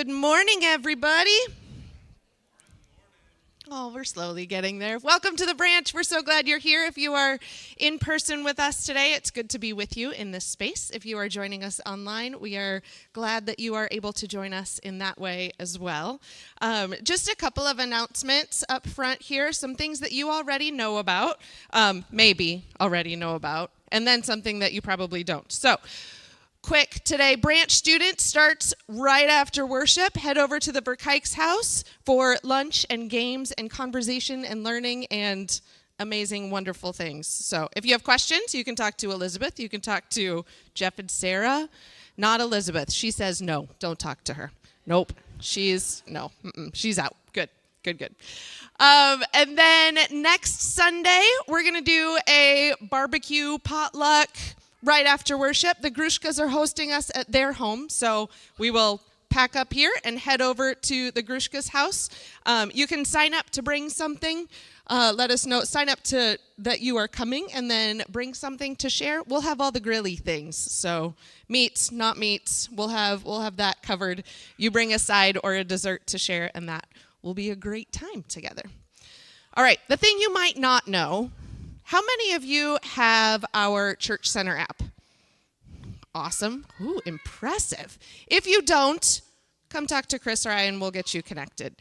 Good morning, everybody. Oh, we're slowly getting there. Welcome to the branch. We're so glad you're here. If you are in person with us today, it's good to be with you in this space. If you are joining us online, we are glad that you are able to join us in that way as well. Just a couple of announcements up front here, some things that you already know about, maybe already know about, and then something that you probably don't. So, quick today, branch students starts right after worship. Head over to the Verkykes house for lunch and games and conversation and learning and amazing, wonderful things. So if you have questions, you can talk to Elizabeth. You can talk to Jeff and Sarah. Not Elizabeth. She says no, don't talk to her. Nope. She's out. Good. And then next Sunday, we're going to do a barbecue potluck right after worship. The Grushkas are hosting us at their home, so we will pack up here and head over to the Grushkas' house. You can sign up to bring something. Let us know. Sign up to that you are coming, and then bring something to share. We'll have all the grilly things. So meats, not meats. We'll have that covered. You bring a side or a dessert to share, and that will be a great time together. All right. The thing you might not know. How many of you have our Church Center app? Awesome. Ooh, impressive. If you don't, come talk to Chris or I and we'll get you connected.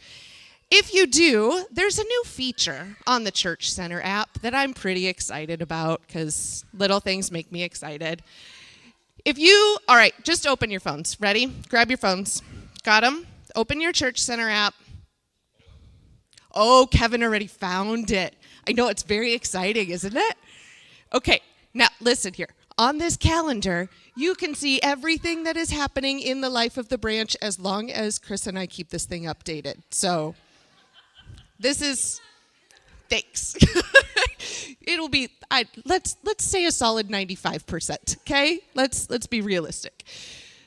If you do, there's a new feature on the Church Center app that I'm pretty excited about because little things make me excited. All right, just open your phones. Ready? Grab your phones. Got them? Open your Church Center app. Oh, Kevin already found it. I know, it's very exciting, isn't it? Okay, now listen here. On this calendar, you can see everything that is happening in the life of the branch as long as Chris and I keep this thing updated. So, thanks. It'll be, let's say a solid 95%, okay? Let's be realistic.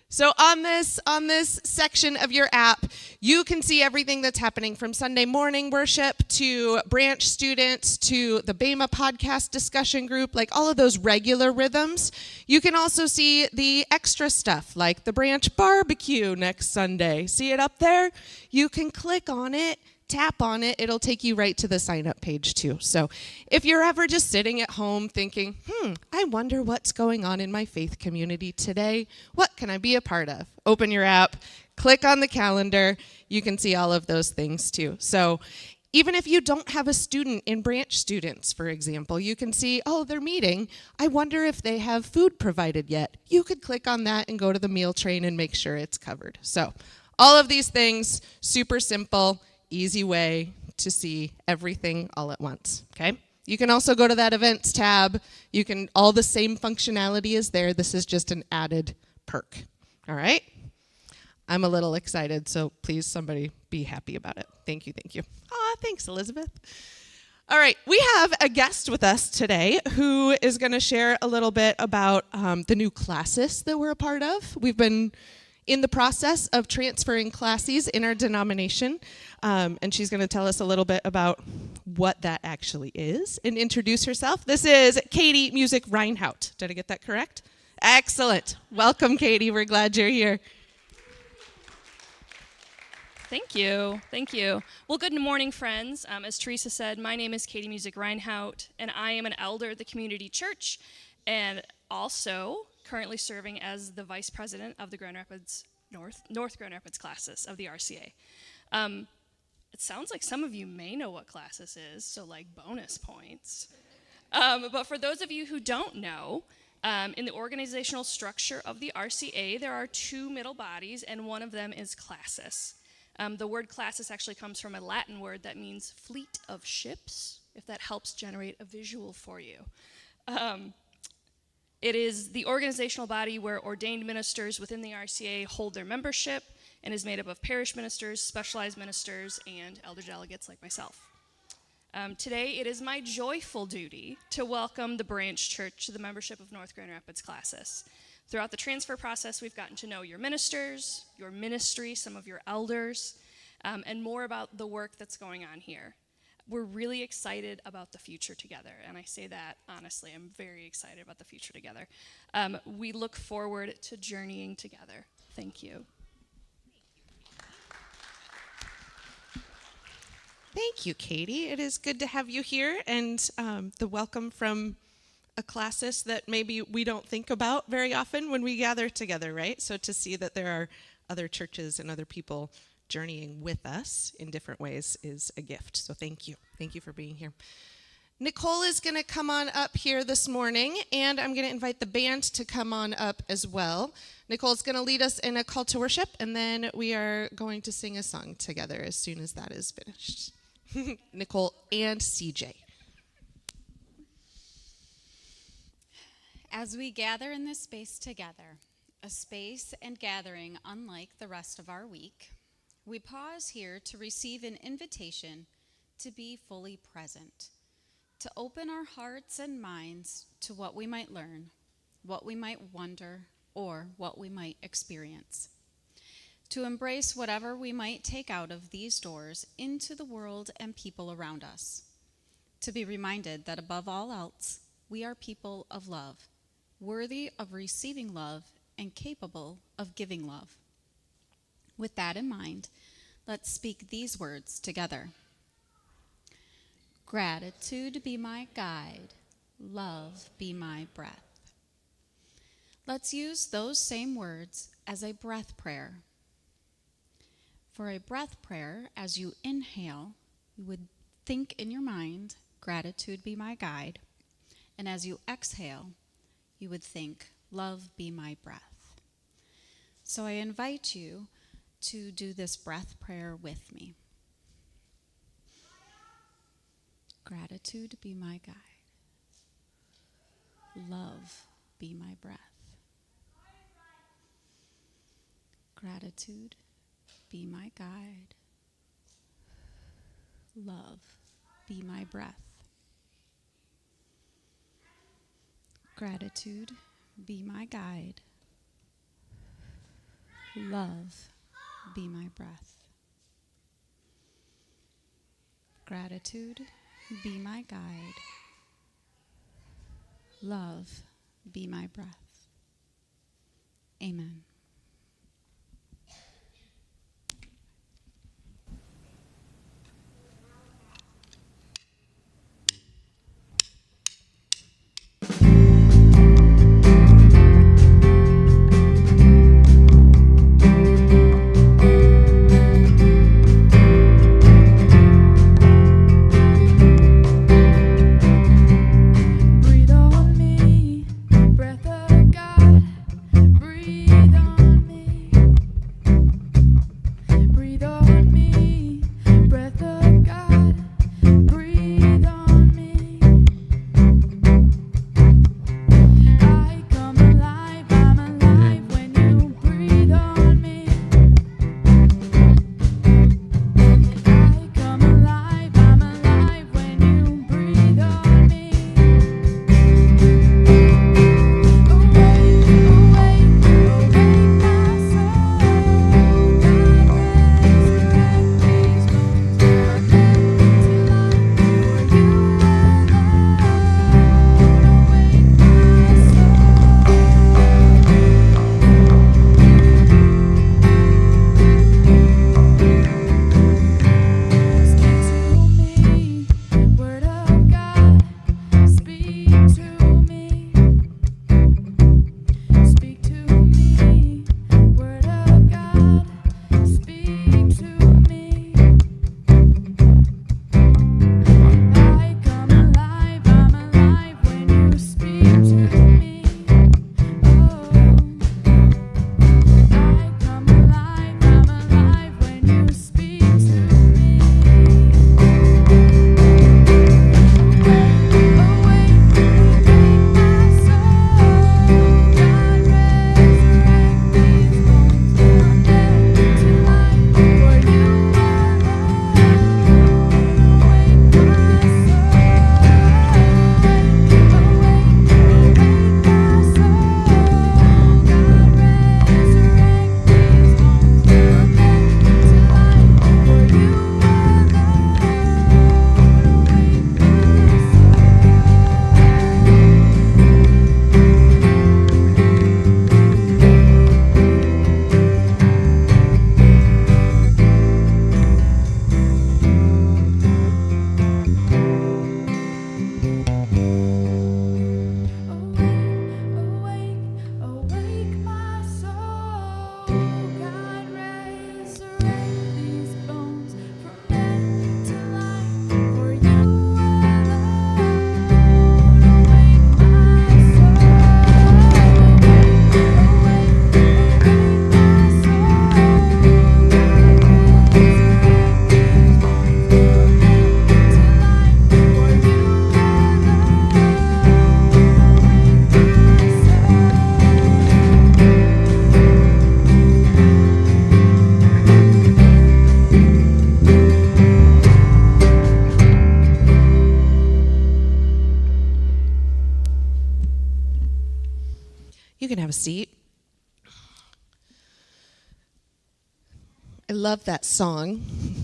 So on this section of your app, you can see everything that's happening from Sunday morning worship to branch students to the Bema podcast discussion group, like all of those regular rhythms. You can also see the extra stuff like the branch barbecue next Sunday. See it up there? You can click on it. Tap on it, it'll take you right to the sign-up page too. So if you're ever just sitting at home thinking, I wonder what's going on in my faith community today, what can I be a part of? Open your app, click on the calendar, you can see all of those things too. So even if you don't have a student in branch students, for example, you can see, they're meeting. I wonder if they have food provided yet. You could click on that and go to the meal train and make sure it's covered. So all of these things, super simple, easy way to see everything all at once, okay? You can also go to that events tab. All the same functionality is there. This is just an added perk, all right? I'm a little excited, so please somebody be happy about it. Thank you. Thanks, Elizabeth. All right, we have a guest with us today who is going to share a little bit about the new classes that we're a part of. We've been in the process of transferring classes in our denomination, and she's going to tell us a little bit about what that actually is and introduce herself. This is Katie Music Reinhout. Did I get that correct? Excellent. Welcome, Katie. We're glad you're here. Thank you. Well, good morning, friends. As Teresa said, my name is Katie Music Reinhout, and I am an elder at the community church, and also currently serving as the vice president of the Grand Rapids North Grand Rapids classes of the RCA. It sounds like some of you may know what classes is, so like bonus points. But for those of you who don't know, in the organizational structure of the RCA, there are two middle bodies, and one of them is classis. The word classis actually comes from a Latin word that means fleet of ships, if that helps generate a visual for you. It is the organizational body where ordained ministers within the RCA hold their membership and is made up of parish ministers, specialized ministers, and elder delegates like myself. Today, it is my joyful duty to welcome the branch church to the membership of North Grand Rapids classis. Throughout the transfer process, we've gotten to know your ministers, your ministry, some of your elders, and more about the work that's going on here. We're really excited about the future together, and I say that honestly. I'm very excited about the future together. We look forward to journeying together. Thank you. Thank you, Katie. It is good to have you here, and the welcome from a classis that maybe we don't think about very often when we gather together, right? So to see that there are other churches and other people journeying with us in different ways is a gift. So thank you. Thank you for being here. Nicole is going to come on up here this morning, and I'm going to invite the band to come on up as well. Nicole's going to lead us in a call to worship, and then we are going to sing a song together as soon as that is finished. Nicole and CJ. As we gather in this space together, a space and gathering unlike the rest of our week, we pause here to receive an invitation to be fully present, to open our hearts and minds to what we might learn, what we might wonder, or what we might experience. To embrace whatever we might take out of these doors into the world and people around us. To be reminded that above all else, we are people of love, worthy of receiving love and capable of giving love. With that in mind, let's speak these words together. Gratitude be my guide, love be my breath. Let's use those same words as a breath prayer. For a breath prayer, as you inhale, you would think in your mind, gratitude be my guide. And as you exhale, you would think, love be my breath. So I invite you to do this breath prayer with me. Gratitude be my guide. Love be my breath. Gratitude be my guide. Love be my breath. Gratitude be my guide. Love be my breath. Gratitude be my guide. Love be my breath. Amen. Breathe on me, breath of God, breathe on You can have a seat. I love that song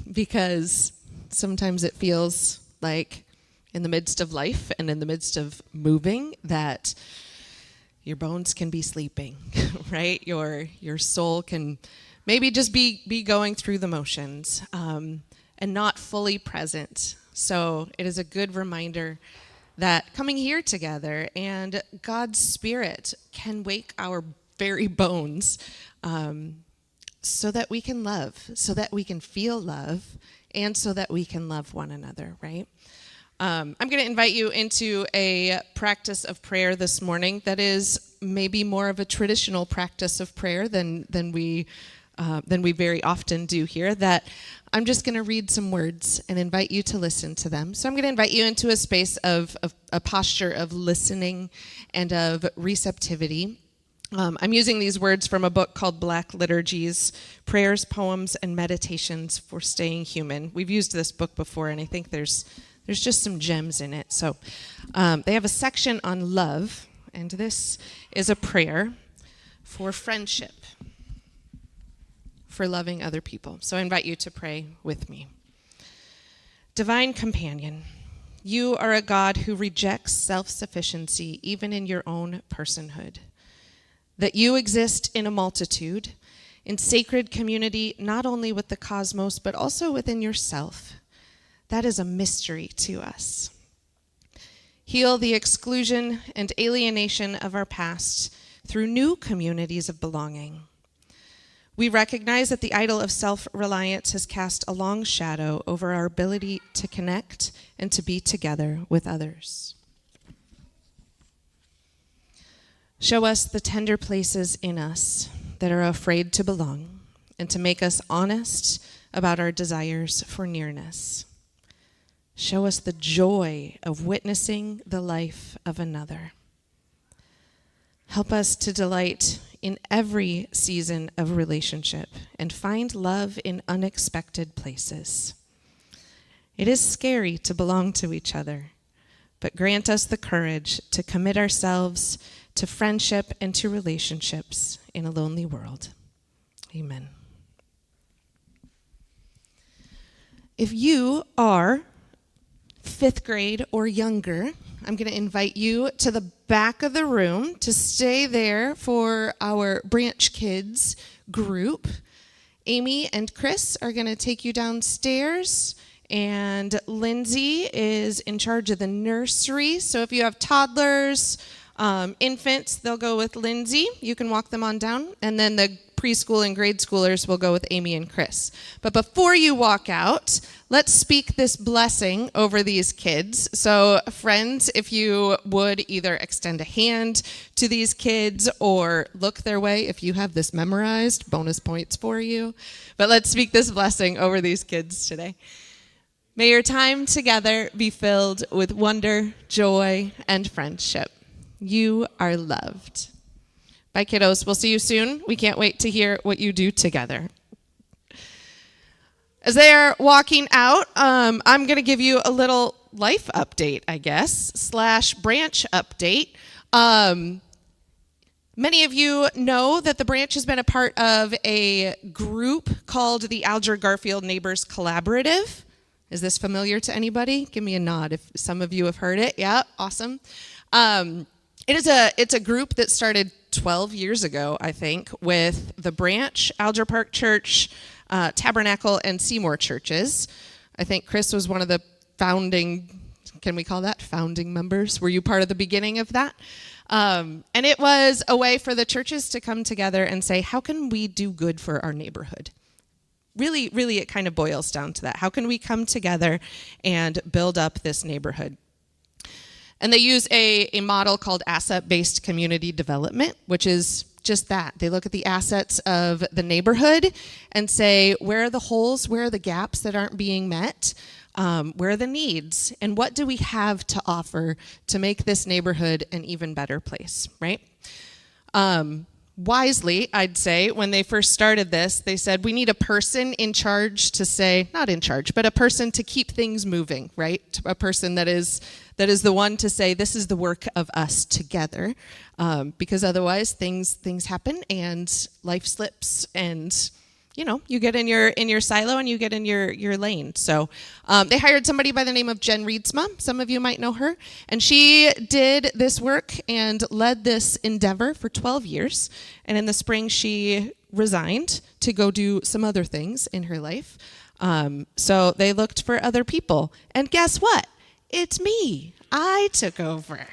because sometimes it feels like in the midst of life and in the midst of moving that your bones can be sleeping, right? Your soul can maybe just be going through the motions and not fully present. So it is a good reminder that coming here together and God's Spirit can wake our very bones so that we can love, so that we can feel love, and so that we can love one another, right? I'm going to invite you into a practice of prayer this morning that is maybe more of a traditional practice of prayer than we very often do here, that I'm just going to read some words and invite you to listen to them. So I'm going to invite you into a space of a posture of listening and of receptivity. I'm using these words from a book called Black Liturgies, Prayers, Poems, and Meditations for Staying Human. We've used this book before, and I think there's just some gems in it. So they have a section on love, and this is a prayer for friendship, for loving other people. So I invite you to pray with me. Divine Companion, you are a God who rejects self-sufficiency even in your own personhood. That you exist in a multitude, in sacred community, not only with the cosmos, but also within yourself. That is a mystery to us. Heal the exclusion and alienation of our past through new communities of belonging. We recognize that the idol of self-reliance has cast a long shadow over our ability to connect and to be together with others. Show us the tender places in us that are afraid to belong and to make us honest about our desires for nearness. Show us the joy of witnessing the life of another. Help us to delight in every season of relationship and find love in unexpected places. It is scary to belong to each other, but grant us the courage to commit ourselves to friendship and to relationships in a lonely world. Amen. If you are 5th grade or younger, I'm going to invite you to the back of the room to stay there for our Branch Kids group. Amy and Chris are going to take you downstairs, and Lindsay is in charge of the nursery. So if you have toddlers, infants, they'll go with Lindsay. You can walk them on down. And then the preschool and grade schoolers will go with Amy and Chris. But before you walk out, let's speak this blessing over these kids. So friends, if you would either extend a hand to these kids or look their way, if you have this memorized, bonus points for you. But let's speak this blessing over these kids today. May your time together be filled with wonder, joy, and friendship. You are loved. Bye, kiddos. We'll see you soon. We can't wait to hear what you do together. As they are walking out, I'm going to give you a little life update, I guess, / branch update. Many of you know that the branch has been a part of a group called the Alger Garfield Neighbors Collaborative. Is this familiar to anybody? Give me a nod if some of you have heard it. Yeah, awesome. It's a group that started 12 years ago, I think, with the Branch, Alger Park Church, Tabernacle, and Seymour churches. I think Chris was one of the founding, can we call that founding members? Were you part of the beginning of that? And it was a way for the churches to come together and say, how can we do good for our neighborhood? Really, it kind of boils down to that. How can we come together and build up this neighborhood? And they use a model called asset-based community development, which is just that. They look at the assets of the neighborhood and say, where are the holes, where are the gaps that aren't being met, where are the needs, and what do we have to offer to make this neighborhood an even better place, right? wisely, I'd say, when they first started this, they said, we need a person in charge to say, not in charge, but a person to keep things moving, right? A person that is the one to say, this is the work of us together. Because otherwise things happen and life slips and you get in your silo and you get in your lane. So they hired somebody by the name of Jen Reedsma. Some of you might know her. And she did this work and led this endeavor for 12 years. And in the spring, she resigned to go do some other things in her life. So they looked for other people. And guess what? It's me. I took over.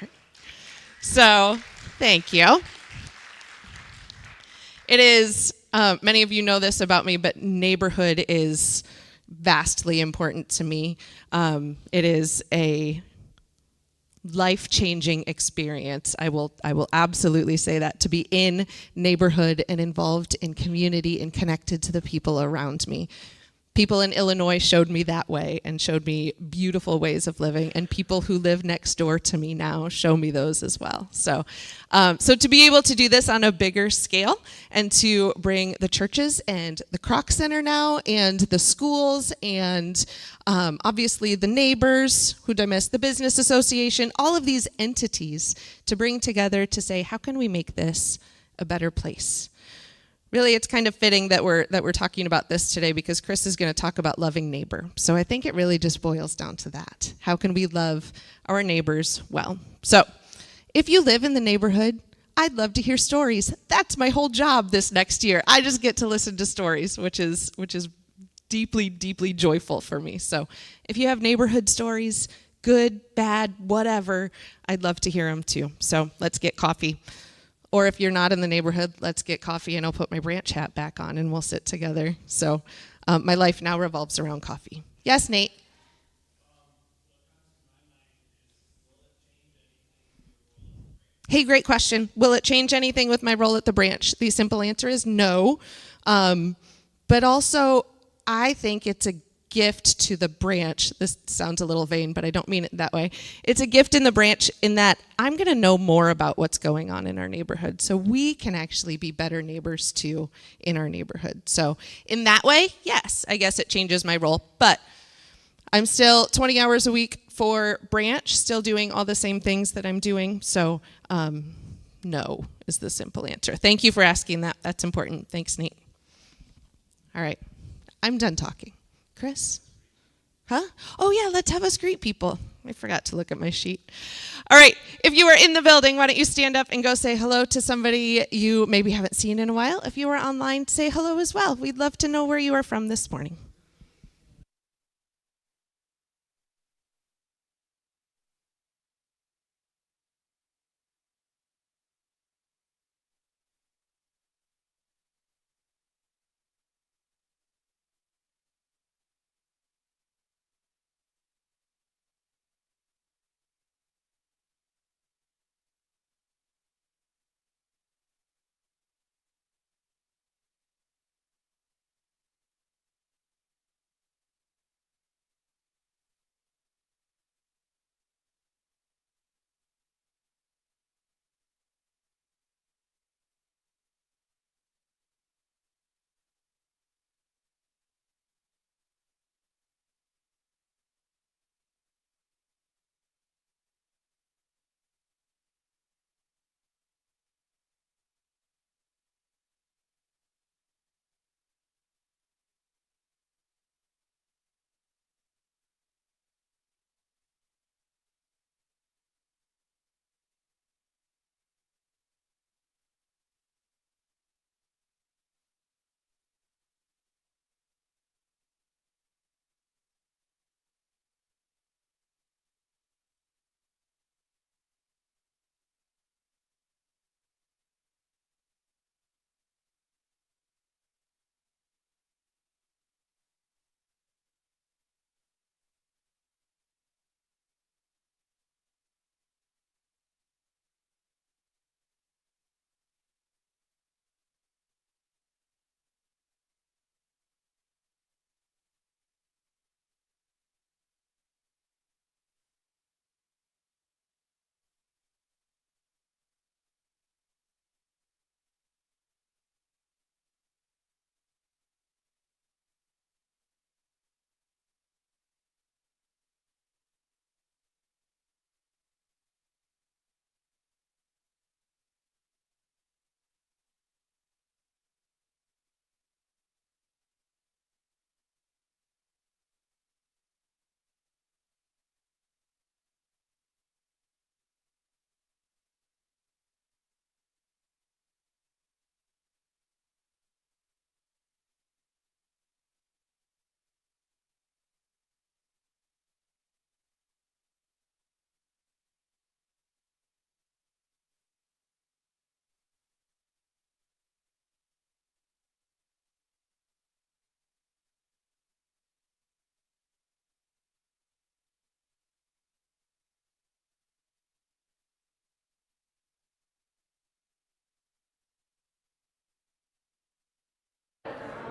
So thank you. It is... many of you know this about me, but neighborhood is vastly important to me. It is a life-changing experience. I will absolutely say that, to be in neighborhood and involved in community and connected to the people around me. People in Illinois showed me that way and showed me beautiful ways of living, and people who live next door to me now show me those as well. So to be able to do this on a bigger scale and to bring the churches and the Kroc Center now and the schools and obviously the neighbors, who did I miss, the business association, all of these entities to bring together to say, how can we make this a better place? Really, it's kind of fitting that we're talking about this today, because Chris is going to talk about loving neighbor. So I think it really just boils down to that. How can we love our neighbors well? So if you live in the neighborhood, I'd love to hear stories. That's my whole job this next year. I just get to listen to stories, which is deeply, deeply joyful for me. So if you have neighborhood stories, good, bad, whatever, I'd love to hear them too. So let's get coffee. Or if you're not in the neighborhood, let's get coffee and I'll put my branch hat back on and we'll sit together. So my life now revolves around coffee. Yes, Nate? Hey, great question. Will it change anything with my role at the branch? The simple answer is no. But also, I think it's a gift to the branch. This sounds a little vain, but I don't mean it that way. It's a gift in the branch in that I'm going to know more about what's going on in our neighborhood, so we can actually be better neighbors too in our neighborhood. So in that way, yes, I guess it changes my role, but I'm still 20 hours a week for branch, still doing all the same things that I'm doing. So no is the simple answer. Thank you for asking that. That's important. Thanks, Nate. All right, I'm done talking. Chris? Huh? Oh, yeah, let's have us greet people. I forgot to look at my sheet. All right, if you are in the building, why don't you stand up and go say hello to somebody you maybe haven't seen in a while. If you are online, say hello as well. We'd love to know where you are from this morning.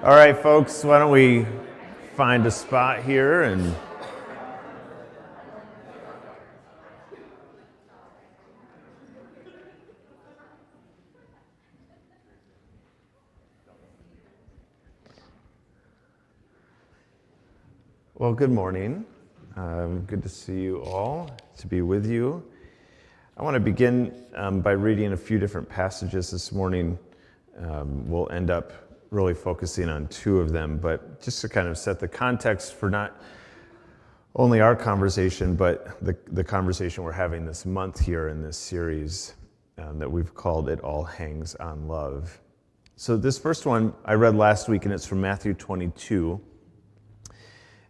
All right, folks, why don't we find a spot here and well, good morning. Good to see you all, to be with you. I want to begin by reading a few different passages this morning. We'll end up really focusing on two of them, but just to kind of set the context for not only our conversation, but the conversation we're having this month here in this series that we've called It All Hangs on Love. So this first one I read last week, and it's from Matthew 22.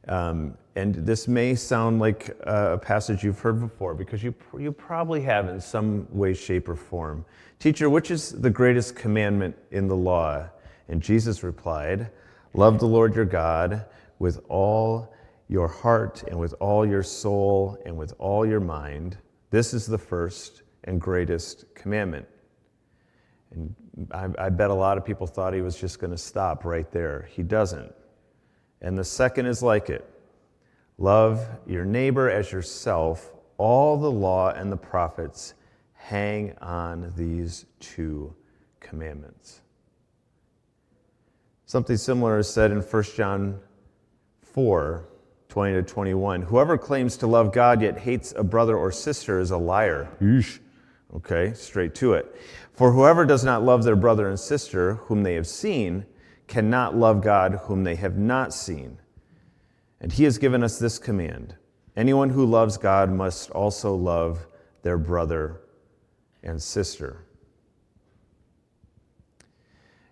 And this may sound like a passage you've heard before, because you probably have in some way, shape, or form. Teacher, which is the greatest commandment in the law? And Jesus replied, love the Lord your God with all your heart and with all your soul and with all your mind. This is the first and greatest commandment. And I bet a lot of people thought he was just going to stop right there. He doesn't. And the second is like it. Love your neighbor as yourself. All the law and the prophets hang on these two commandments. Something similar is said in 1 John 4, 20 to 21. Whoever claims to love God yet hates a brother or sister is a liar. Yeesh. Okay, straight to it. For whoever does not love their brother and sister whom they have seen cannot love God whom they have not seen. And he has given us this command. Anyone who loves God must also love their brother and sister.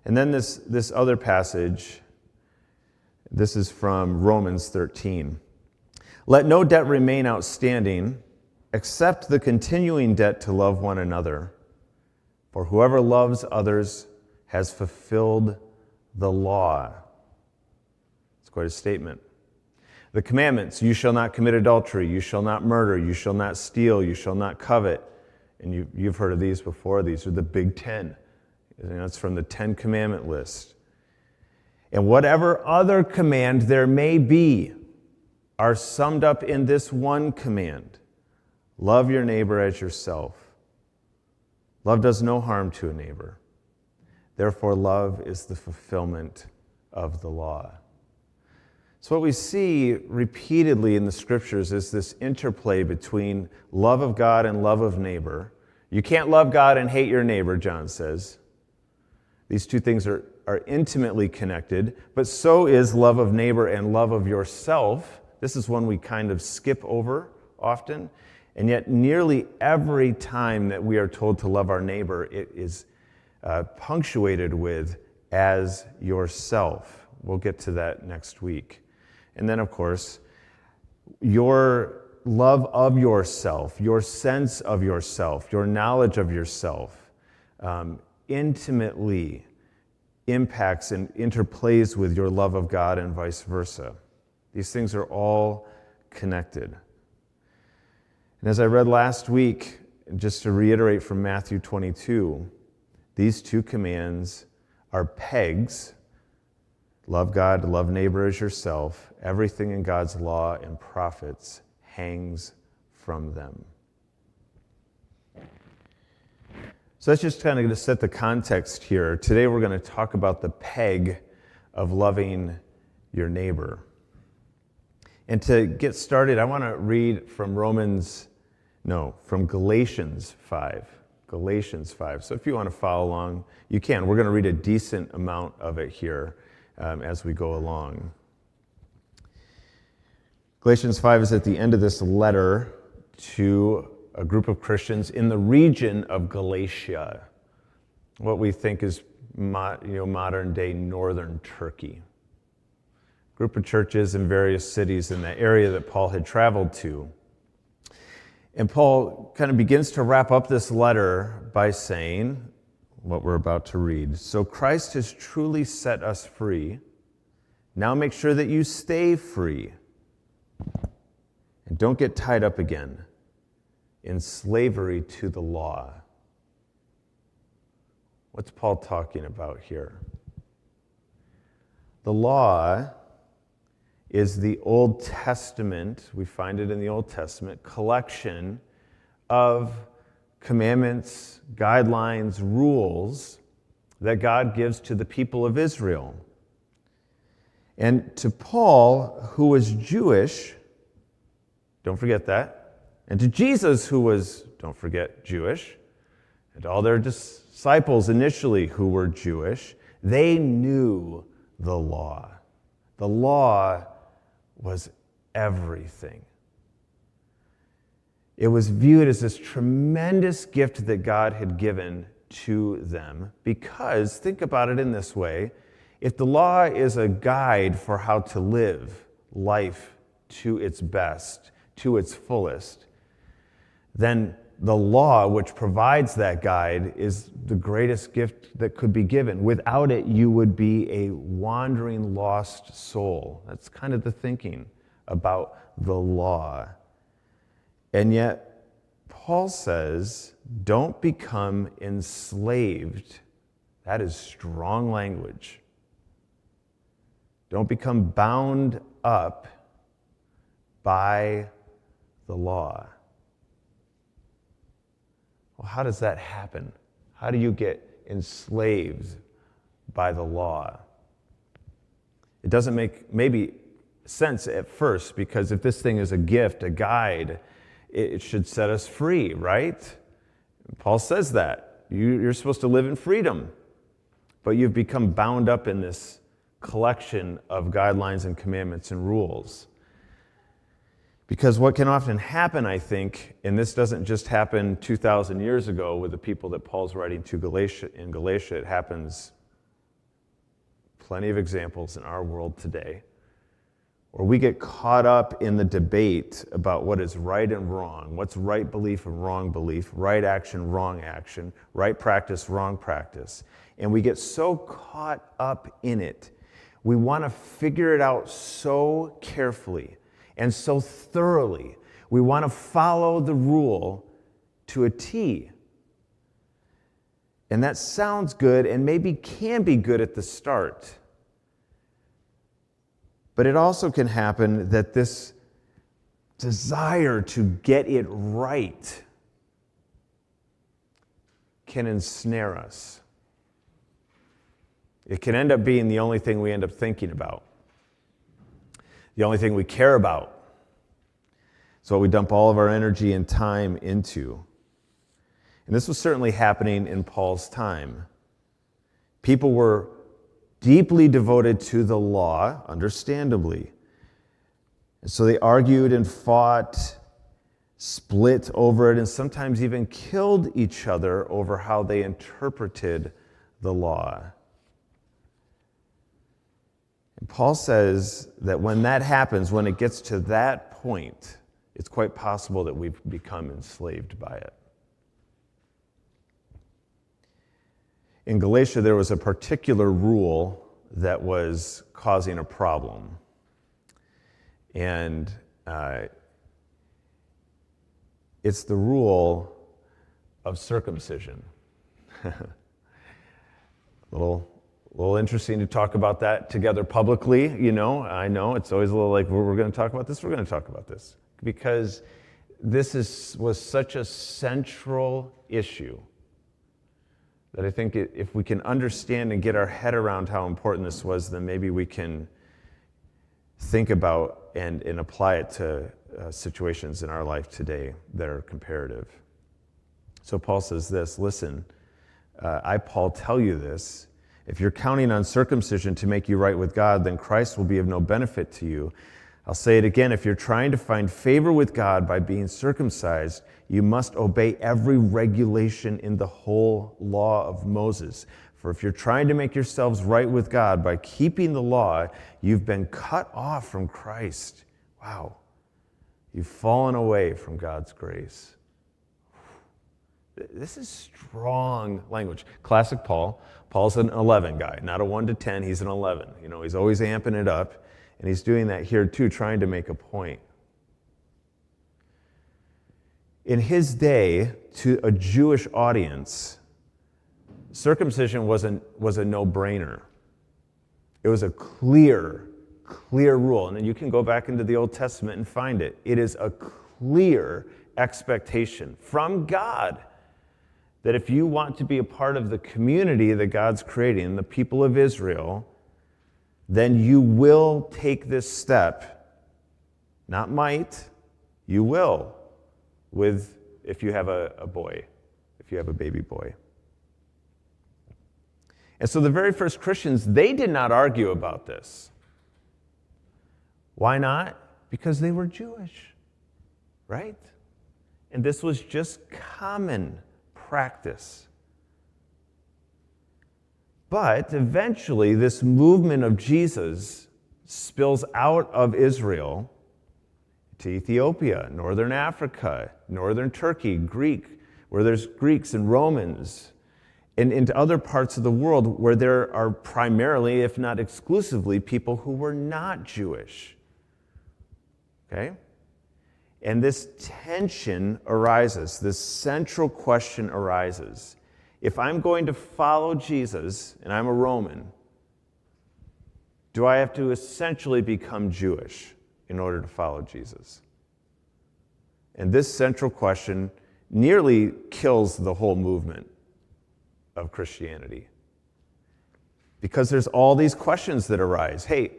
And then this other passage, this is from Romans 13. Let no debt remain outstanding except the continuing debt to love one another. For whoever loves others has fulfilled the law. It's quite a statement. The commandments, you shall not commit adultery, you shall not murder, you shall not steal, you shall not covet. And you've heard of these before. These are the big 10. It's from the 10 commandment list. And whatever other command there may be are summed up in this one command. Love your neighbor as yourself. Love does no harm to a neighbor. Therefore, love is the fulfillment of the law. So what we see repeatedly in the scriptures is this interplay between love of God and love of neighbor. You can't love God and hate your neighbor, John says. These two things are intimately connected, but so is love of neighbor and love of yourself. This is one we kind of skip over often, and yet nearly every time that we are told to love our neighbor, it is punctuated with as yourself. We'll get to that next week. And then, of course, your love of yourself, your sense of yourself, your knowledge of yourself, intimately impacts and interplays with your love of God and vice versa. These things are all connected. And as I read last week, just to reiterate from Matthew 22, these two commands are pegs. Love God, love neighbor as yourself. Everything in God's law and prophets hangs from them. So that's just kind of to set the context here. Today we're going to talk about the peg of loving your neighbor. And to get started, I want to read from Galatians 5. Galatians 5. So if you want to follow along, you can. We're going to read a decent amount of it here as we go along. Galatians 5 is at the end of this letter to a group of Christians in the region of Galatia, what we think is modern-day northern Turkey. Group of churches in various cities in the area that Paul had traveled to. And Paul kind of begins to wrap up this letter by saying what we're about to read. So Christ has truly set us free. Now make sure that you stay free. And don't get tied up again in slavery to the law. What's Paul talking about here? The law is the Old Testament, we find it in the Old Testament, collection of commandments, guidelines, rules that God gives to the people of Israel. And to Paul, who was Jewish, don't forget that, and to Jesus, who was, don't forget, Jewish, and to all their disciples initially who were Jewish, they knew the law. The law was everything. It was viewed as this tremendous gift that God had given to them because, think about it in this way, if the law is a guide for how to live life to its best, to its fullest, then the law, which provides that guide, is the greatest gift that could be given. Without it, you would be a wandering, lost soul. That's kind of the thinking about the law. And yet, Paul says, don't become enslaved. That is strong language. Don't become bound up by the law. Well, how does that happen? How do you get enslaved by the law? It doesn't make maybe sense at first, because if this thing is a gift, a guide, it should set us free, right? Paul says that. You're supposed to live in freedom, but you've become bound up in this collection of guidelines and commandments and rules. Because what can often happen, I think, and this doesn't just happen 2,000 years ago with the people that Paul's writing to in Galatia, it happens plenty of examples in our world today, where we get caught up in the debate about what is right and wrong, what's right belief and wrong belief, right action, wrong action, right practice, wrong practice. And we get so caught up in it. We want to figure it out so carefully and so thoroughly. We want to follow the rule to a T. And that sounds good and maybe can be good at the start. But it also can happen that this desire to get it right can ensnare us. It can end up being the only thing we end up thinking about, the only thing we care about. It's what we dump all of our energy and time into. And this was certainly happening in Paul's time. People were deeply devoted to the law, understandably. And so they argued and fought, split over it, and sometimes even killed each other over how they interpreted the law. And Paul says that when that happens, when it gets to that point, it's quite possible that we've become enslaved by it. In Galatia, there was a particular rule that was causing a problem. And it's the rule of circumcision. A little interesting to talk about that together publicly, you know. I know it's always a little like, we're going to talk about this, we're going to talk about this. Because this was such a central issue that I think if we can understand and get our head around how important this was, then maybe we can think about and apply it to situations in our life today that are comparative. So Paul says this, listen, I, Paul, tell you this. If you're counting on circumcision to make you right with God, then Christ will be of no benefit to you. I'll say it again. If you're trying to find favor with God by being circumcised, you must obey every regulation in the whole law of Moses. For if you're trying to make yourselves right with God by keeping the law, you've been cut off from Christ. Wow. You've fallen away from God's grace. This is strong language. Classic Paul. Paul's an 11 guy, not a 1 to 10. He's an 11. You know, he's always amping it up. And he's doing that here too, trying to make a point. In his day, to a Jewish audience, circumcision was a no-brainer. It was a clear rule. And then you can go back into the Old Testament and find it. It is a clear expectation from God that if you want to be a part of the community that God's creating, the people of Israel, then you will take this step. Not might, you will, if you have a boy, if you have a baby boy. And so the very first Christians, they did not argue about this. Why not? Because they were Jewish, right? And this was just common practice. But eventually, this movement of Jesus spills out of Israel to Ethiopia, northern Africa, northern Turkey, Greek, where there's Greeks and Romans, and into other parts of the world where there are primarily, if not exclusively, people who were not Jewish. Okay? And this tension arises, this central question arises. If I'm going to follow Jesus, and I'm a Roman, do I have to essentially become Jewish in order to follow Jesus? And this central question nearly kills the whole movement of Christianity. Because there's all these questions that arise. Hey,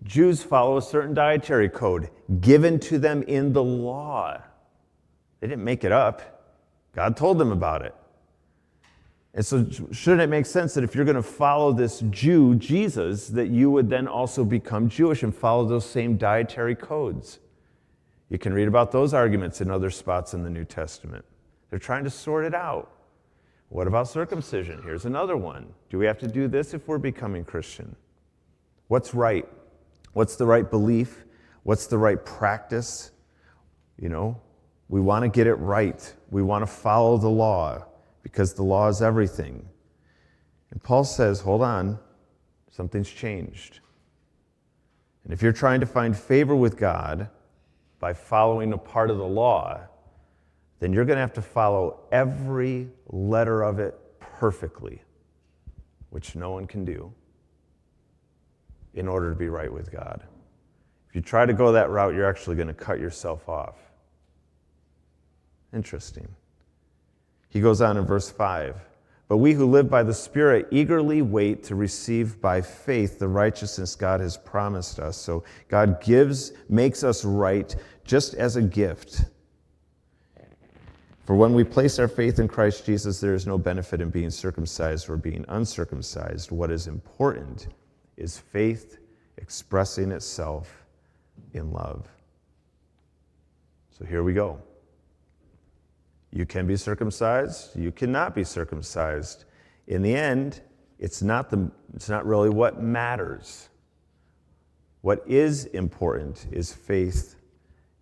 Jews follow a certain dietary code given to them in the law. They didn't make it up. God told them about it. And so shouldn't it make sense that if you're going to follow this Jew, Jesus, that you would then also become Jewish and follow those same dietary codes? You can read about those arguments in other spots in the New Testament. They're trying to sort it out. What about circumcision? Here's another one. Do we have to do this if we're becoming Christian? What's right? What's the right belief? What's the right practice? You know, we want to get it right. We want to follow the law because the law is everything. And Paul says, hold on, something's changed. And if you're trying to find favor with God by following a part of the law, then you're going to have to follow every letter of it perfectly, which no one can do, in order to be right with God. If you try to go that route, you're actually going to cut yourself off. Interesting. He goes on in verse 5. But we who live by the Spirit eagerly wait to receive by faith the righteousness God has promised us. So God makes us right just as a gift. For when we place our faith in Christ Jesus, there is no benefit in being circumcised or being uncircumcised. What is important is faith expressing itself in love. So here we go. You can be circumcised, you cannot be circumcised. In the end, it's not really what matters. What is important is faith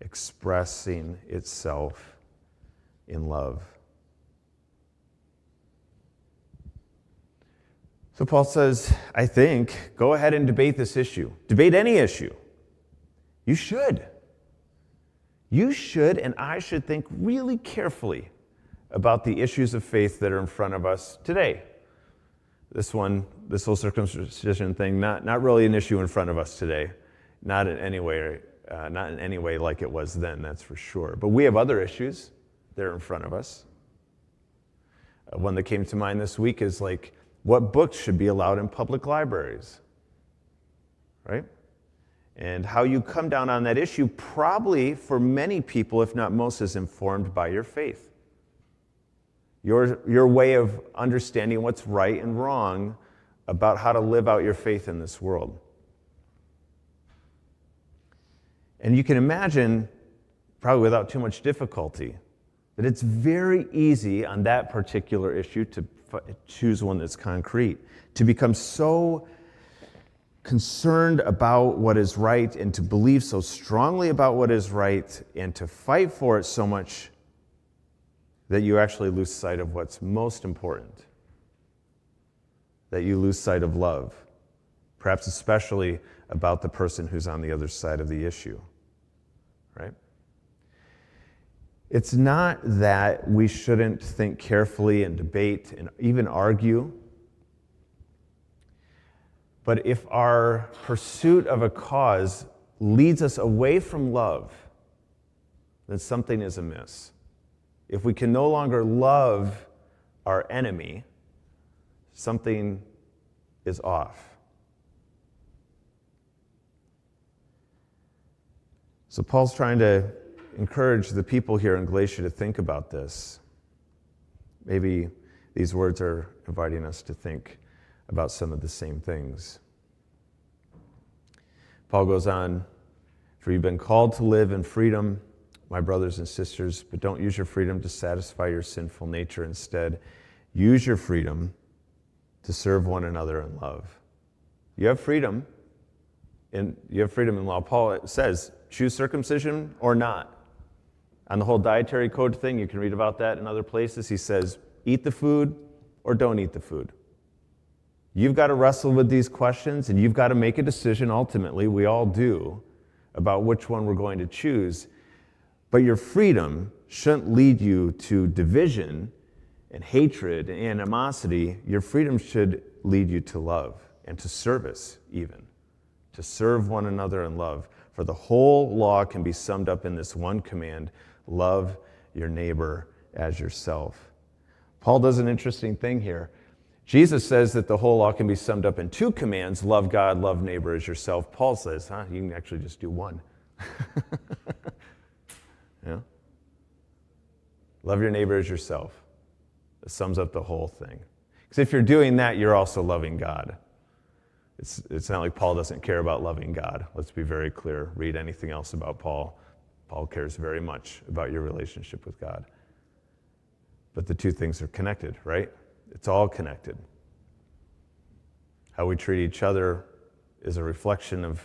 expressing itself in love. So Paul says, I think, go ahead and debate this issue. Debate any issue. You should. You should, and I should think really carefully about the issues of faith that are in front of us today. This whole circumcision thing, not really an issue in front of us today. Not in any way like it was then, that's for sure. But we have other issues that are in front of us. One that came to mind this week is like, what books should be allowed in public libraries, right? And how you come down on that issue probably for many people, if not most, is informed by your faith. Your way of understanding what's right and wrong about how to live out your faith in this world. And you can imagine, probably without too much difficulty, that it's very easy on that particular issue to choose one that's concrete, to become so concerned about what is right and to believe so strongly about what is right and to fight for it so much that you actually lose sight of what's most important, that you lose sight of love, perhaps especially about the person who's on the other side of the issue, right? It's not that we shouldn't think carefully and debate and even argue. But if our pursuit of a cause leads us away from love, then something is amiss. If we can no longer love our enemy, something is off. So Paul's trying to encourage the people here in Galatia to think about this. Maybe these words are inviting us to think about some of the same things. Paul goes on, "For you've been called to live in freedom, my brothers and sisters, but don't use your freedom to satisfy your sinful nature. Instead, use your freedom to serve one another in love." You have freedom, and you have freedom in law. Paul says, choose circumcision or not. On the whole dietary code thing, you can read about that in other places. He says, eat the food or don't eat the food. You've got to wrestle with these questions, and you've got to make a decision ultimately, we all do, about which one we're going to choose. But your freedom shouldn't lead you to division and hatred and animosity. Your freedom should lead you to love and to service even, to serve one another in love. For the whole law can be summed up in this one command: love your neighbor as yourself. Paul does an interesting thing here. Jesus says that the whole law can be summed up in two commands: love God, love neighbor as yourself. Paul says, you can actually just do one. Yeah? Love your neighbor as yourself. It sums up the whole thing. Because if you're doing that, you're also loving God. It's not like Paul doesn't care about loving God. Let's be very clear. Read anything else about Paul. Paul cares very much about your relationship with God. But the two things are connected, right? It's all connected. How we treat each other is a reflection of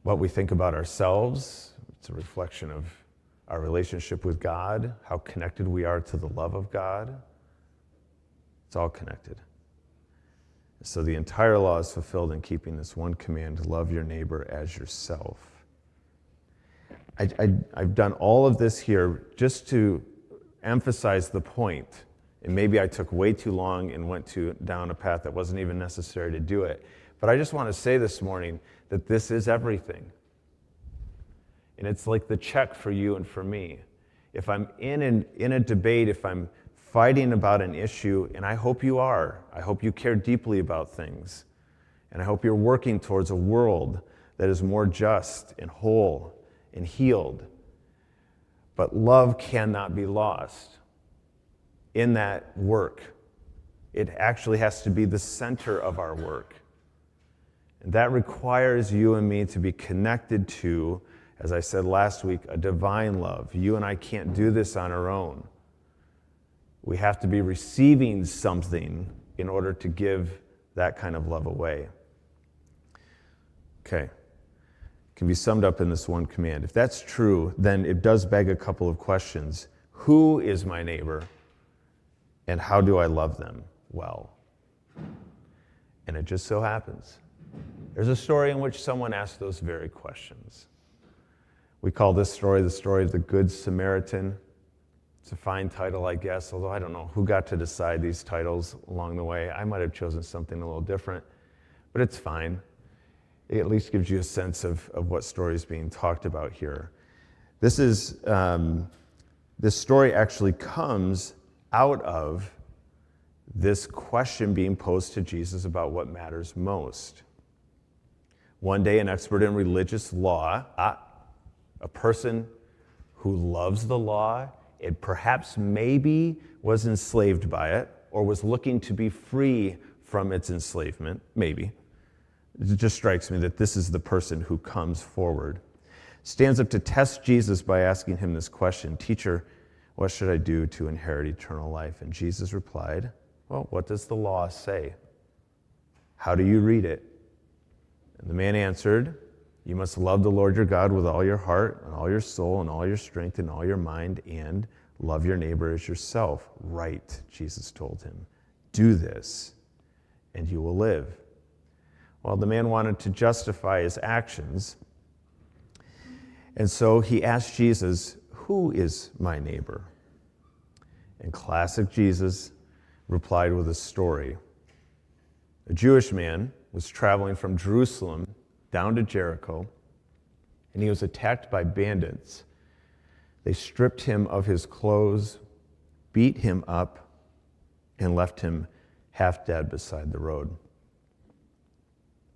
what we think about ourselves. It's a reflection of our relationship with God, how connected we are to the love of God. It's all connected. So the entire law is fulfilled in keeping this one command: love your neighbor as yourself. I've done all of this here just to emphasize the point. And maybe I took way too long and went down a path that wasn't even necessary to do it. But I just want to say this morning that this is everything. And it's like the check for you and for me. If I'm in a debate, if I'm fighting about an issue, and I hope you are, I hope you care deeply about things, and I hope you're working towards a world that is more just and whole and healed. But love cannot be lost in that work. It actually has to be the center of our work. And that requires you and me to be connected to, as I said last week, a divine love. You and I can't do this on our own. We have to be receiving something in order to give that kind of love away. Okay. Can be summed up in this one command. If that's true, then it does beg a couple of questions. Who is my neighbor? And how do I love them well? And it just so happens, there's a story in which someone asked those very questions. We call this story the story of the Good Samaritan. It's a fine title, I guess, although I don't know who got to decide these titles along the way. I might have chosen something a little different, but it's fine. It at least gives you a sense of what story is being talked about here. This story actually comes out of this question being posed to Jesus about what matters most. One day, an expert in religious law, a person who loves the law, and perhaps maybe was enslaved by it, or was looking to be free from its enslavement, maybe. It just strikes me that this is the person who comes forward, stands up to test Jesus by asking him this question: "Teacher, what should I do to inherit eternal life?" And Jesus replied, "Well, what does the law say? How do you read it?" And the man answered, "You must love the Lord your God with all your heart and all your soul and all your strength and all your mind, and love your neighbor as yourself." "Right," Jesus told him. "Do this, and you will live." Well, the man wanted to justify his actions, and so he asked Jesus, "Who is my neighbor?" And classic Jesus replied with a story. A Jewish man was traveling from Jerusalem down to Jericho, and he was attacked by bandits. They stripped him of his clothes, beat him up, and left him half dead beside the road.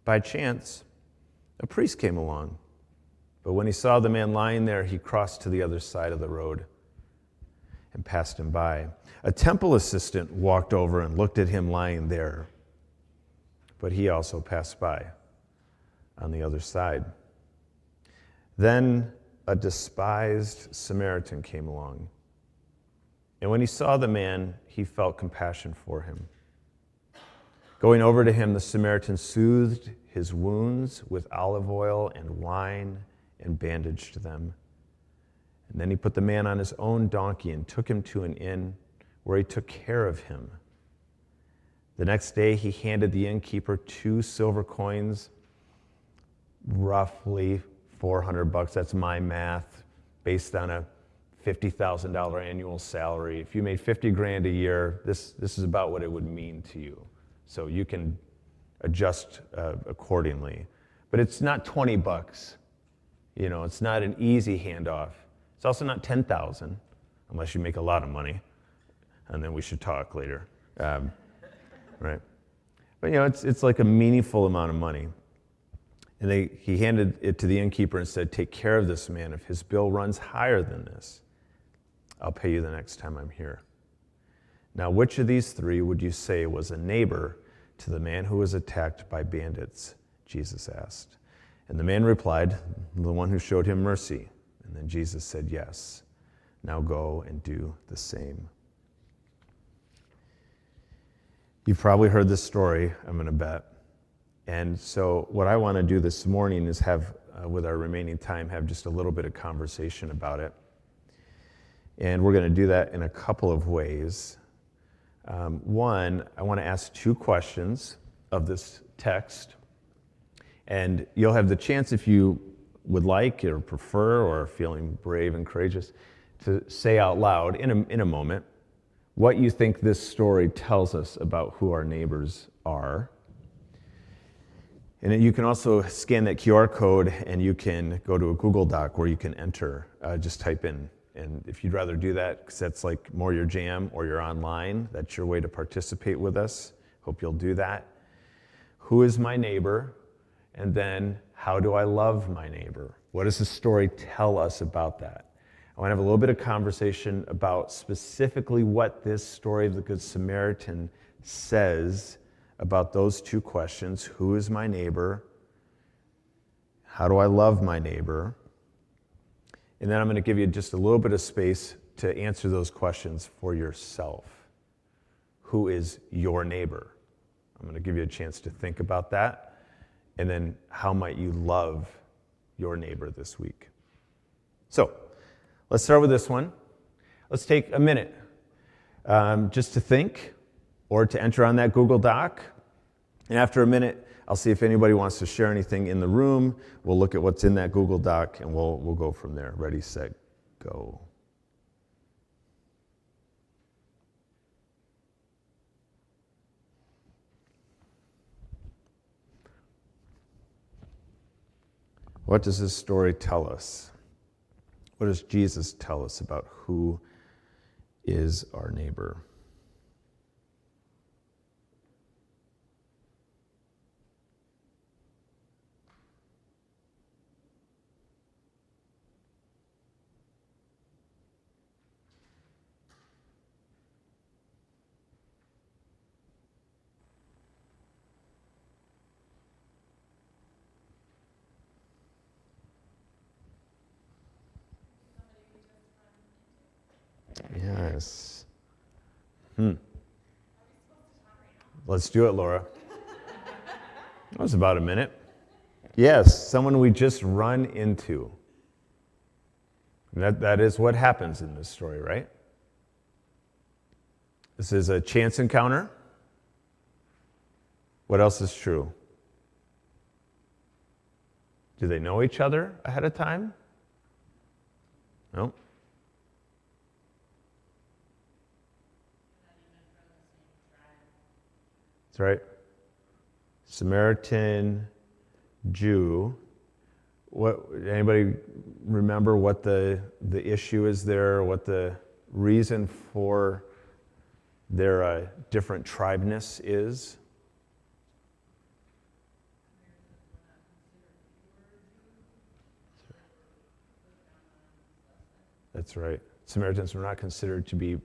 By chance, a priest came along, but when he saw the man lying there, he crossed to the other side of the road and passed him by. A temple assistant walked over and looked at him lying there, but he also passed by on the other side. Then a despised Samaritan came along, and when he saw the man, he felt compassion for him. Going over to him, the Samaritan soothed his wounds with olive oil and wine and bandaged them. And then he put the man on his own donkey and took him to an inn where he took care of him. The next day, he handed the innkeeper 2 silver coins, roughly $400. That's my math, based on a $50,000 annual salary. If you made 50 grand a year, this is about what it would mean to you. So you can adjust accordingly. But it's not $20. It's not an easy handoff. It's also not $10,000, unless you make a lot of money, and then we should talk later, right? But it's like a meaningful amount of money. And he handed it to the innkeeper and said, "Take care of this man. If his bill runs higher than this, I'll pay you the next time I'm here." Now, which of these 3 would you say was a neighbor to the man who was attacked by bandits? Jesus asked. And the man replied, "The one who showed him mercy." And then Jesus said, "Yes, now go and do the same." You've probably heard this story, I'm going to bet. And so what I want to do this morning is have, with our remaining time, have just a little bit of conversation about it. And we're going to do that in a couple of ways. One, I want to ask 2 questions of this text. And you'll have the chance, if you would like or prefer or are feeling brave and courageous, to say out loud in a moment what you think this story tells us about who our neighbors are. And then you can also scan that QR code and you can go to a Google Doc where you can enter, just type in. And if you'd rather do that, because that's like more your jam, or you're online, that's your way to participate with us. Hope you'll do that. Who is my neighbor? And then, how do I love my neighbor? What does the story tell us about that? I want to have a little bit of conversation about specifically what this story of the Good Samaritan says about those 2 questions. Who is my neighbor? How do I love my neighbor? And then I'm going to give you just a little bit of space to answer those questions for yourself. Who is your neighbor? I'm going to give you a chance to think about that. And then how might you love your neighbor this week? So let's start with this one. Let's take a minute just to think or to enter on that Google Doc. And after a minute, I'll see if anybody wants to share anything in the room. We'll look at what's in that Google Doc and we'll go from there. Ready, set, go. What does this story tell us? What does Jesus tell us about who is our neighbor? Yes. Let's do it, Laura. That was about a minute. Yes, someone we just run into. That is what happens in this story, right? This is a chance encounter. What else is true? Do they know each other ahead of time? No. That's right. Samaritan Jew. What, anybody remember what the issue is there, what the reason for their different tribeness is? That's right. Samaritans were not considered to be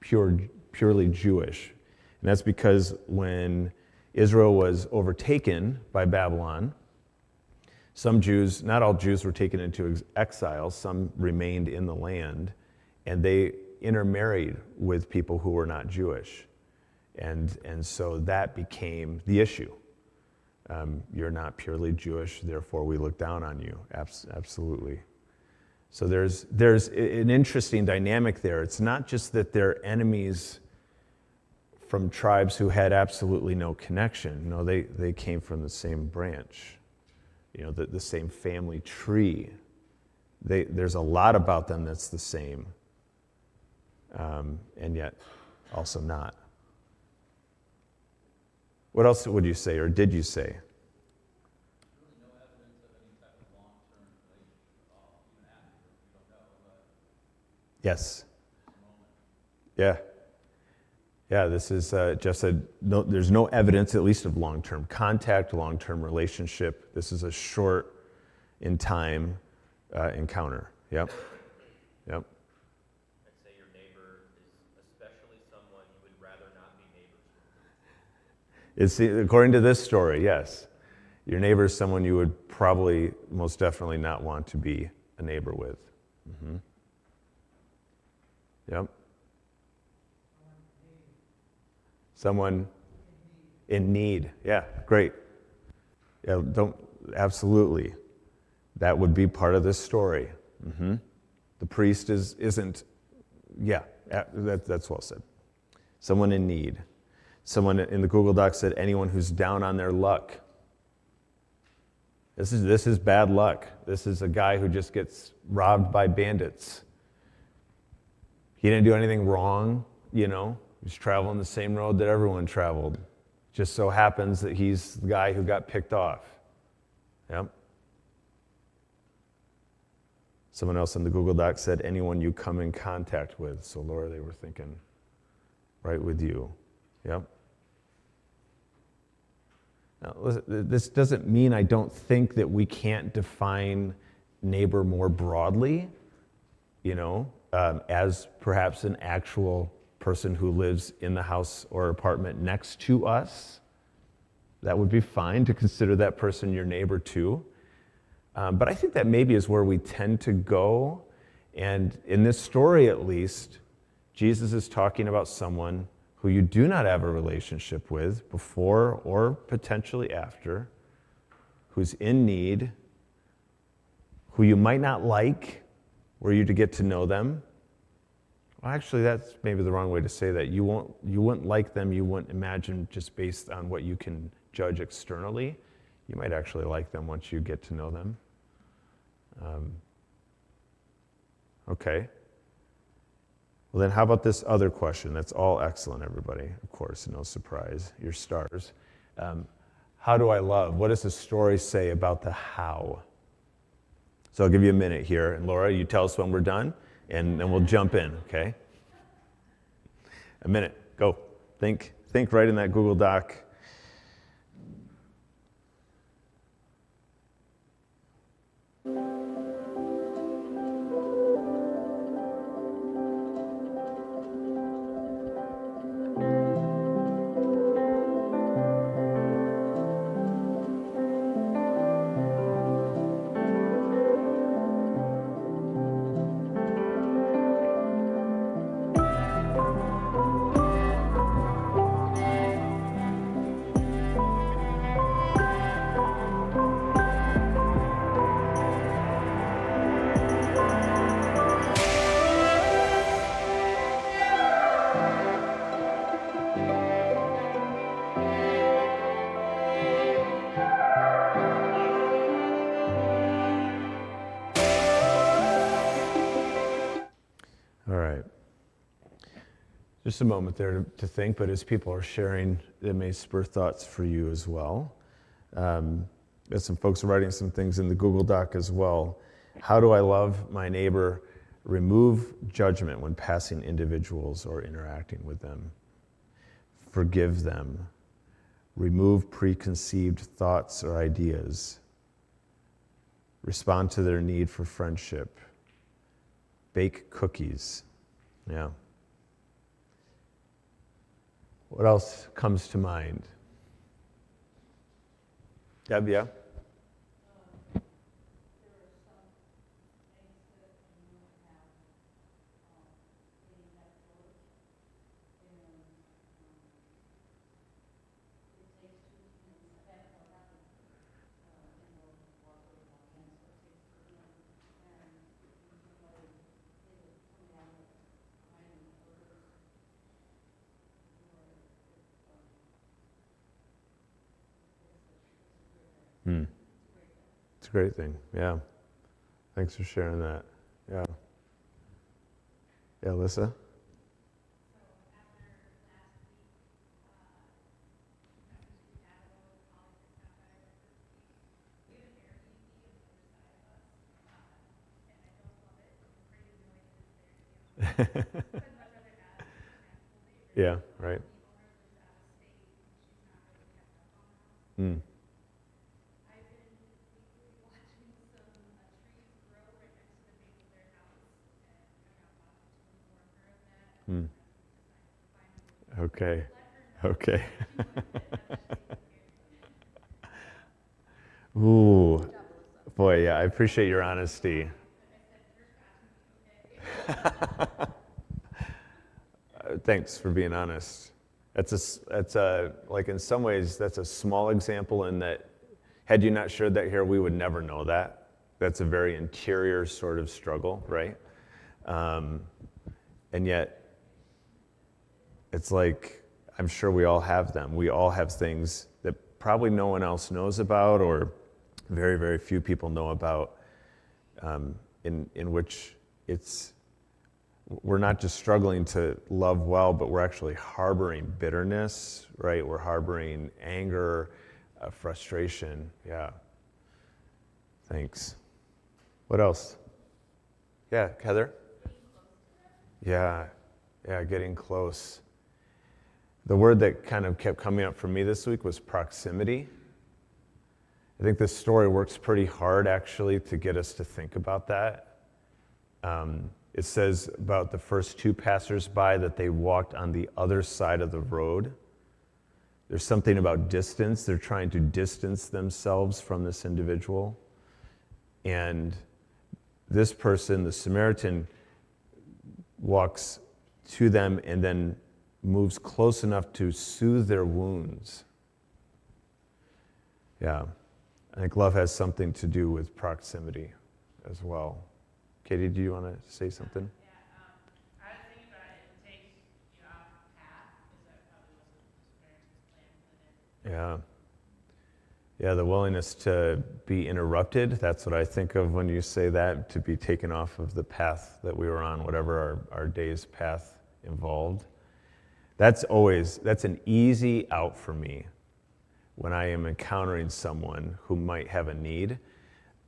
purely Jewish. And that's because when Israel was overtaken by Babylon, some Jews, not all Jews were taken into exile, some remained in the land, and they intermarried with people who were not Jewish. And so that became the issue. You're not purely Jewish, therefore we look down on you. Absolutely. So there's an interesting dynamic there. It's not just that they're enemies from tribes who had absolutely no connection. No, they came from the same branch, the same family tree. There's a lot about them that's the same, and yet also not. What else would you say, or did you say? Yes. Yeah. Yeah, this is, Jeff said, no, there's no evidence, at least of long-term contact, long-term relationship. This is a short in time encounter. Yep. I'd say your neighbor is especially someone you would rather not be neighbors with. According to this story, yes. Your neighbor is someone you would probably, most definitely not want to be a neighbor with. Mm-hmm. Yep. Someone in need. Yeah, great. Yeah, absolutely. That would be part of this story. Mm-hmm. The priest isn't. Yeah, that's well said. Someone in need. Someone in the Google Doc said anyone who's down on their luck. This is bad luck. This is a guy who just gets robbed by bandits. He didn't do anything wrong, He's traveling the same road that everyone traveled. Just so happens that he's the guy who got picked off. Yep. Someone else in the Google Doc said anyone you come in contact with. So Laura, they were thinking right with you. Yep. Now, this doesn't mean I don't think that we can't define neighbor more broadly, as perhaps an actual person who lives in the house or apartment next to us. That would be fine to consider that person your neighbor too. But I think that maybe is where we tend to go. And in this story, at least, Jesus is talking about someone who you do not have a relationship with before or potentially after, who's in need, who you might not like, were you to get to know them. Well, actually, that's maybe the wrong way to say that. You wouldn't like them, you wouldn't imagine just based on what you can judge externally. You might actually like them once you get to know them. Okay. Well, then how about this other question? That's all excellent, everybody. Of course, no surprise. You're stars. How do I love? What does the story say about the how? So I'll give you a minute here. And Laura, you tell us when we're done. And then we'll jump in, okay? A minute, go. Think right in that Google Doc. just a moment there to think, but as people are sharing, it may spur thoughts for you as well. There's some folks writing some things in the Google Doc as well. How do I love my neighbor? Remove judgment when passing individuals or interacting with them. Forgive them. Remove preconceived thoughts or ideas. Respond to their need for friendship. Bake cookies. Yeah. What else comes to mind? Deb, yeah? It's a great thing, yeah. Thanks for sharing that. Yeah. Yeah, Alyssa? Yeah, right. Mm. Mm. Okay. Okay. Ooh. Boy, yeah, I appreciate your honesty. Thanks for being honest. That's like in some ways, that's a small example in that had you not shared that here, we would never know that. That's a very interior sort of struggle, right? And yet, it's like, I'm sure we all have them. We all have things that probably no one else knows about or very, very few people know about, in which we're not just struggling to love well, but we're actually harboring bitterness, right? We're harboring anger, frustration. Yeah. Thanks. What else? Yeah, Heather? Yeah, getting close. The word that kind of kept coming up for me this week was proximity. I think this story works pretty hard, actually, to get us to think about that. It says about the first two passersby that they walked on the other side of the road. There's something about distance. They're trying to distance themselves from this individual. And this person, the Samaritan, walks to them and then moves close enough to soothe their wounds. Yeah, I think love has something to do with proximity as well. Katie, do you want to say something? I was thinking about it takes you off path, because that probably wasn't the Samaritan's plan for the day. Yeah, the willingness to be interrupted, that's what I think of when you say that, to be taken off of the path that we were on, whatever our day's path involved. That's an easy out for me when I am encountering someone who might have a need,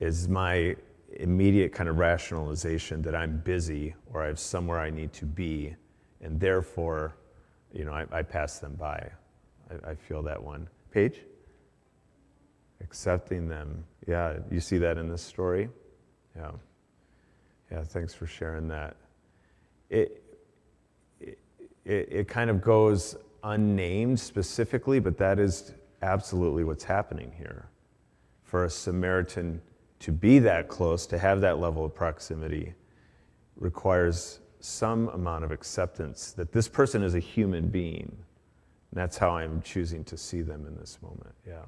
is my immediate kind of rationalization that I'm busy or I have somewhere I need to be, and therefore, I pass them by. I feel that one. Paige? Accepting them. Yeah, you see that in this story? Yeah. Yeah, thanks for sharing that. It kind of goes unnamed specifically, but that is absolutely what's happening here. For a Samaritan to be that close, to have that level of proximity, requires some amount of acceptance that this person is a human being. And that's how I'm choosing to see them in this moment. Yeah.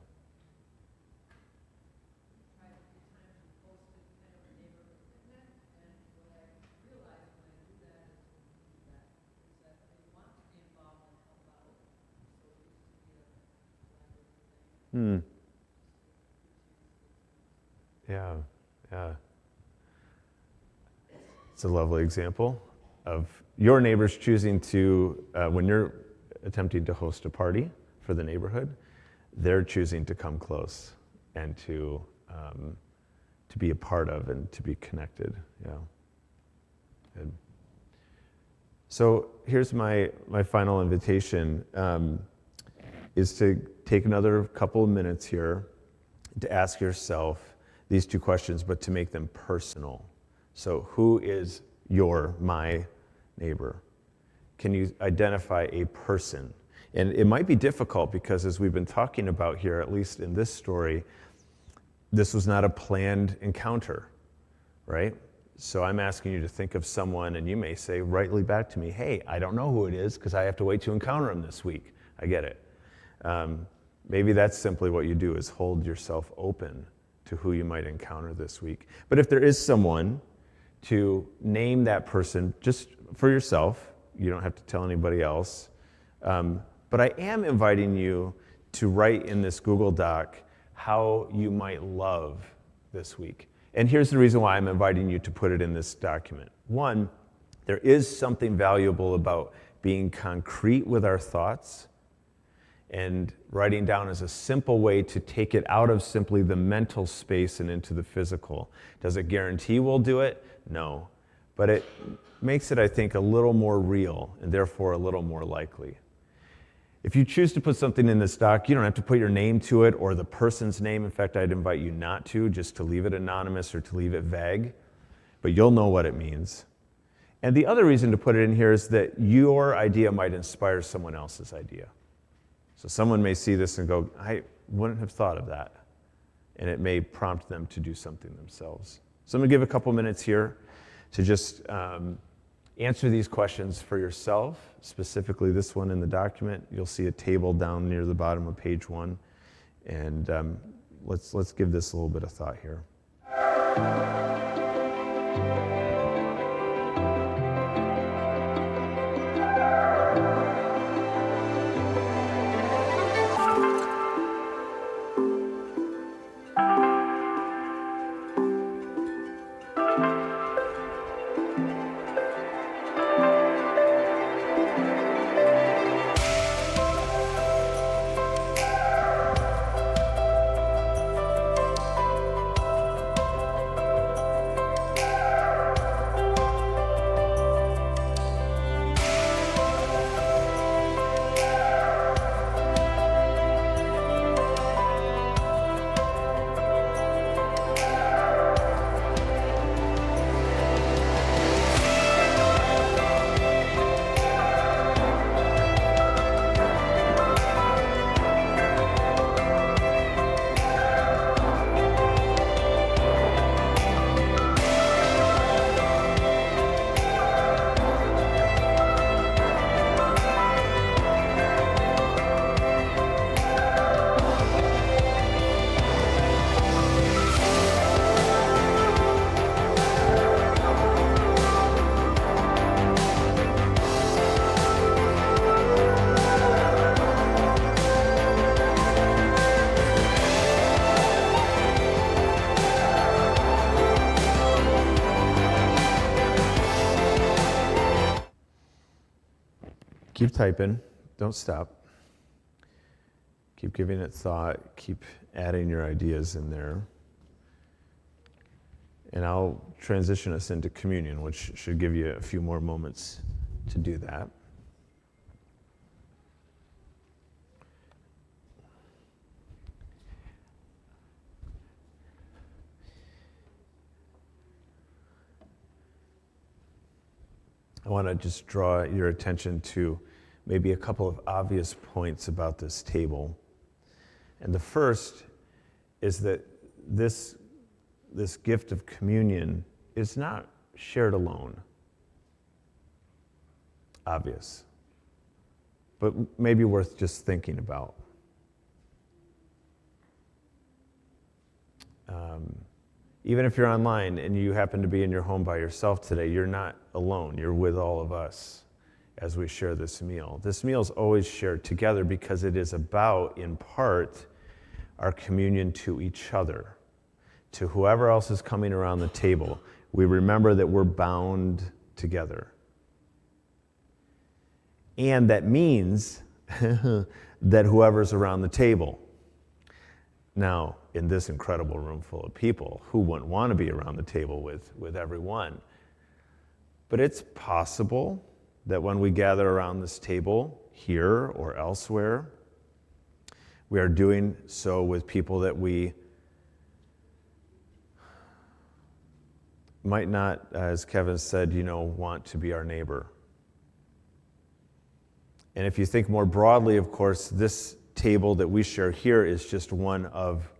Yeah. It's a lovely example of your neighbor's choosing to, when you're attempting to host a party for the neighborhood, they're choosing to come close and to be a part of and to be connected. Yeah. Good. So here's my final invitation, is to take another couple of minutes here to ask yourself these two questions, but to make them personal. So who is my neighbor? Can you identify a person? And it might be difficult because, as we've been talking about here, at least in this story, this was not a planned encounter, right? So I'm asking you to think of someone, and you may say rightly back to me, hey, I don't know who it is because I have to wait to encounter him this week. I get it. Maybe that's simply what you do, is hold yourself open to who you might encounter this week. But if there is someone, to name that person just for yourself. You don't have to tell anybody else. But I am inviting you to write in this Google Doc how you might love this week. And here's the reason why I'm inviting you to put it in this document. One, there is something valuable about being concrete with our thoughts, and writing down is a simple way to take it out of simply the mental space and into the physical. Does it guarantee we'll do it? No. But it makes it, I think, a little more real and therefore a little more likely. If you choose to put something in this doc, you don't have to put your name to it or the person's name. In fact, I'd invite you not to, just to leave it anonymous or to leave it vague. But you'll know what it means. And the other reason to put it in here is that your idea might inspire someone else's idea. So someone may see this and go, I wouldn't have thought of that. And it may prompt them to do something themselves. So I'm going to give a couple minutes here to just answer these questions for yourself, specifically this one in the document. You'll see a table down near the bottom of page 1. And let's give this a little bit of thought here. Keep typing, don't stop. Keep giving it thought, keep adding your ideas in there. And I'll transition us into communion, which should give you a few more moments to do that. I want to just draw your attention to maybe a couple of obvious points about this table. And the first is that this gift of communion is not shared alone. Obvious. But maybe worth just thinking about. Even if you're online and you happen to be in your home by yourself today, you're not alone. You're with all of us as we share this meal. This meal is always shared together because it is about, in part, our communion to each other, to whoever else is coming around the table. We remember that we're bound together. And that means that whoever's around the table. Now, in this incredible room full of people, who wouldn't want to be around the table with everyone? But it's possible that when we gather around this table, here or elsewhere, we are doing so with people that we might not, as Kevin said, want to be our neighbor. And if you think more broadly, of course, this table that we share here is just one of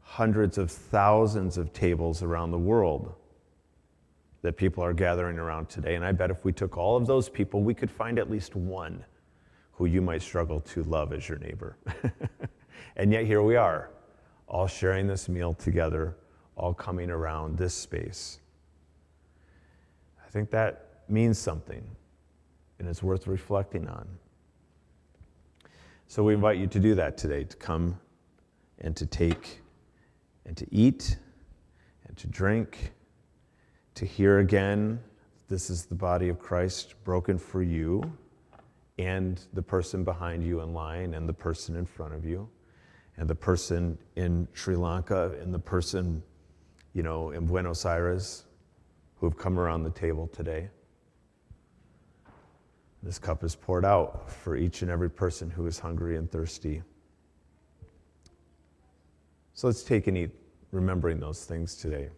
hundreds of thousands of tables around the world that people are gathering around today. And I bet if we took all of those people, we could find at least one who you might struggle to love as your neighbor. And yet here we are, all sharing this meal together, all coming around this space. I think that means something, and it's worth reflecting on. So we invite you to do that today, to come and to take and to eat and to drink, to hear again, this is the body of Christ broken for you and the person behind you in line and the person in front of you and the person in Sri Lanka and the person, in Buenos Aires who have come around the table today. This cup is poured out for each and every person who is hungry and thirsty. So let's take and eat, remembering those things today.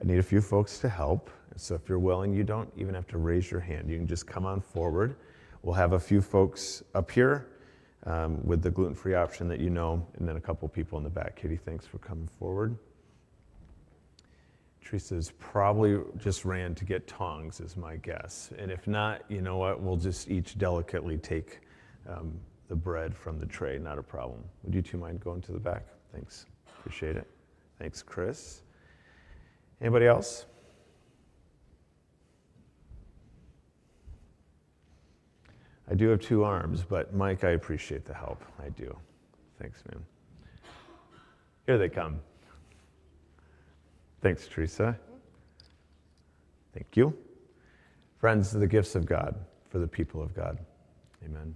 I need a few folks to help. So if you're willing, you don't even have to raise your hand. You can just come on forward. We'll have a few folks up here with the gluten-free option that and then a couple people in the back. Katie, thanks for coming forward. Teresa's probably just ran to get tongs, is my guess. And if not, you know what? We'll just each delicately take the bread from the tray. Not a problem. Would you two mind going to the back? Thanks. Appreciate it. Thanks, Chris. Anybody else? I do have two arms, but Mike, I appreciate the help. I do. Thanks, man. Here they come. Thanks, Teresa. Thank you. Friends, the gifts of God for the people of God. Amen.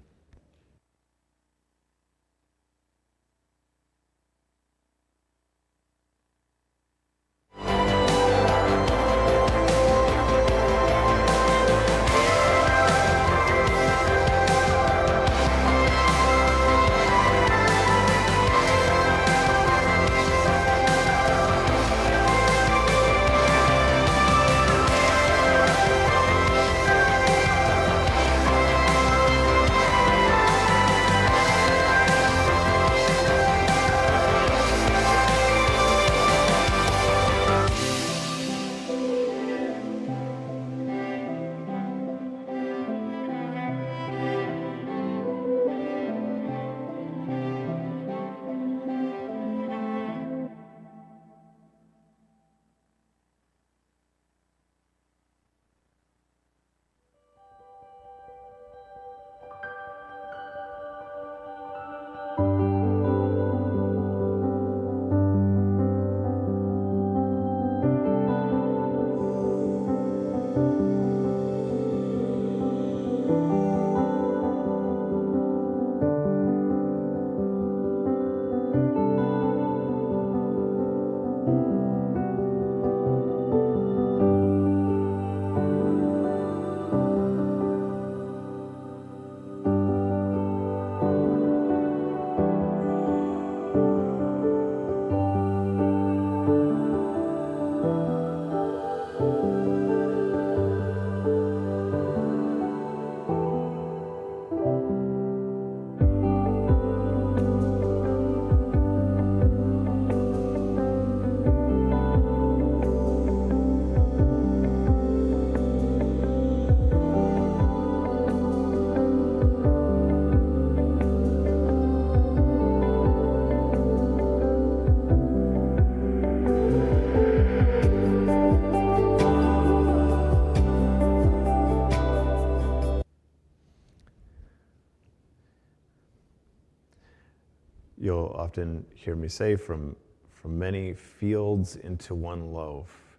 You'll often hear me say, from many fields into one loaf,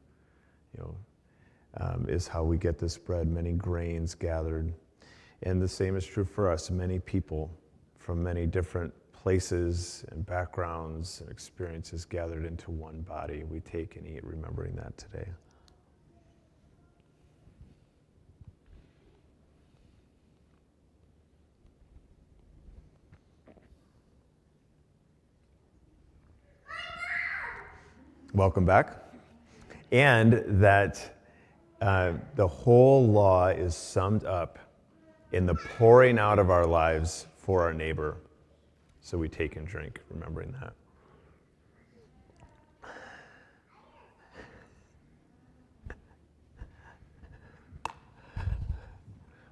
is how we get this bread, many grains gathered. And the same is true for us. Many people from many different places and backgrounds and experiences gathered into one body. We take and eat, remembering that today. Welcome back. And that the whole law is summed up in the pouring out of our lives for our neighbor. So we take and drink, remembering that.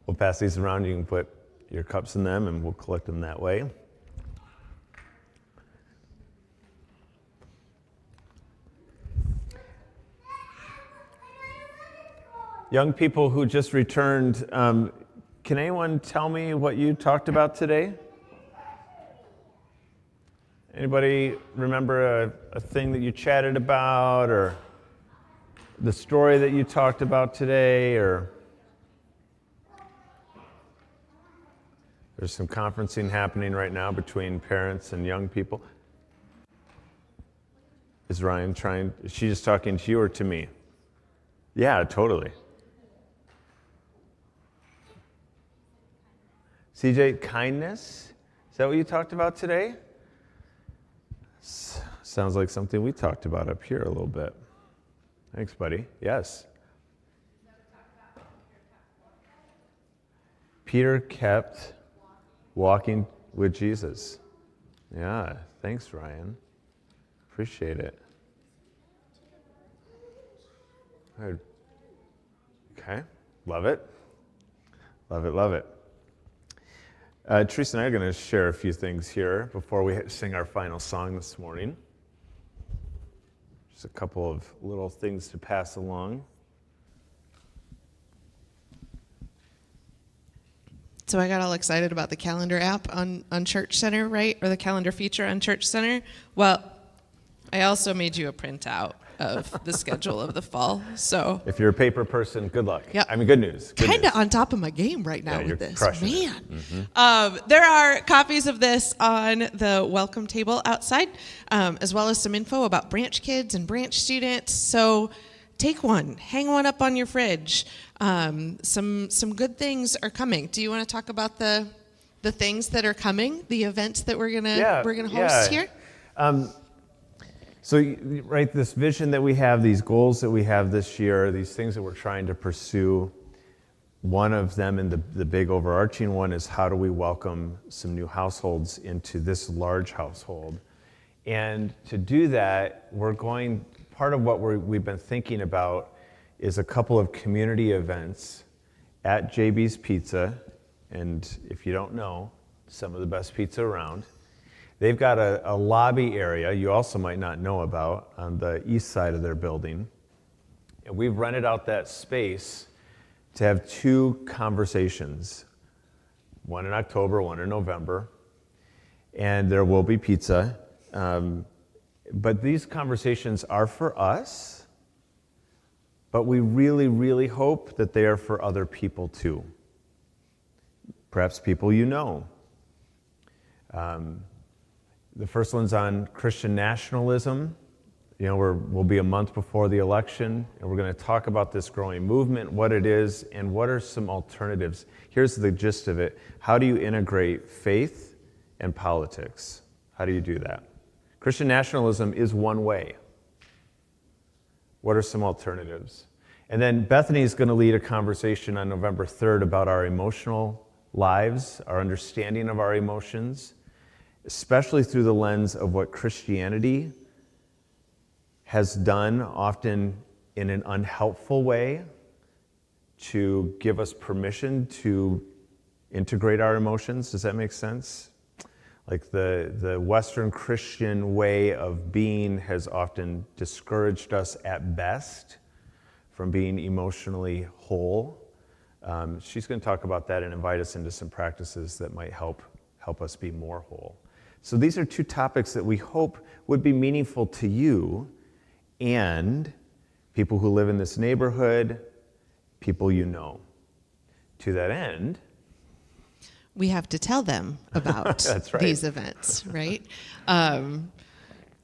We'll pass these around. You can put your cups in them, and we'll collect them that way. Young people who just returned, can anyone tell me what you talked about today? Anybody remember a thing that you chatted about, or the story that you talked about today, or there's some conferencing happening right now between parents and young people. Is Ryan is she just talking to you or to me? Yeah, totally. CJ, kindness? Is that what you talked about today? Sounds like something we talked about up here a little bit. Thanks, buddy. Yes. Peter kept walking with Jesus. Yeah, thanks, Ryan. Appreciate it. Good. Okay, love it. Love it, love it. Teresa and I are going to share a few things here before we sing our final song this morning. Just a couple of little things to pass along. So I got all excited about the calendar app on Church Center, right? Or the calendar feature on Church Center. Well, I also made you a printout of the schedule of the fall. So if you're a paper person, good luck. Yep. I mean, good news. Kind of on top of my game right now Yeah, you're with this. crushing it. Man. There are copies of this on the welcome table outside, as well as some info about branch kids and branch students. So take one, hang one up on your fridge. Some good things are coming. Do you want to talk about the things that are coming, the events that we're gonna host here? So, right, this vision that we have, these goals that we have this year, these things that we're trying to pursue, one of them, and the big overarching one, is how do we welcome some new households into this large household? And to do that, part of what we've been thinking about is a couple of community events at JB's Pizza. And if you don't know, some of the best pizza around. They've got a lobby area you also might not know about on the east side of their building. And we've rented out that space to have two conversations, one in October, one in November. And there will be pizza. But these conversations are for us, but we really, really hope that they are for other people too. Perhaps people you know. The first one's on Christian nationalism. We'll be a month before the election, and we're going to talk about this growing movement, what it is, and what are some alternatives. Here's the gist of it. How do you integrate faith and politics? How do you do that? Christian nationalism is one way. What are some alternatives? And then Bethany is going to lead a conversation on November 3rd about our emotional lives, our understanding of our emotions, especially through the lens of what Christianity has done, often in an unhelpful way, to give us permission to integrate our emotions. Does that make sense? Like the Western Christian way of being has often discouraged us at best from being emotionally whole. She's going to talk about that and invite us into some practices that might help us be more whole. So these are two topics that we hope would be meaningful to you and people who live in this neighborhood, people you know. To that end, we have to tell them about That's right. these events, right?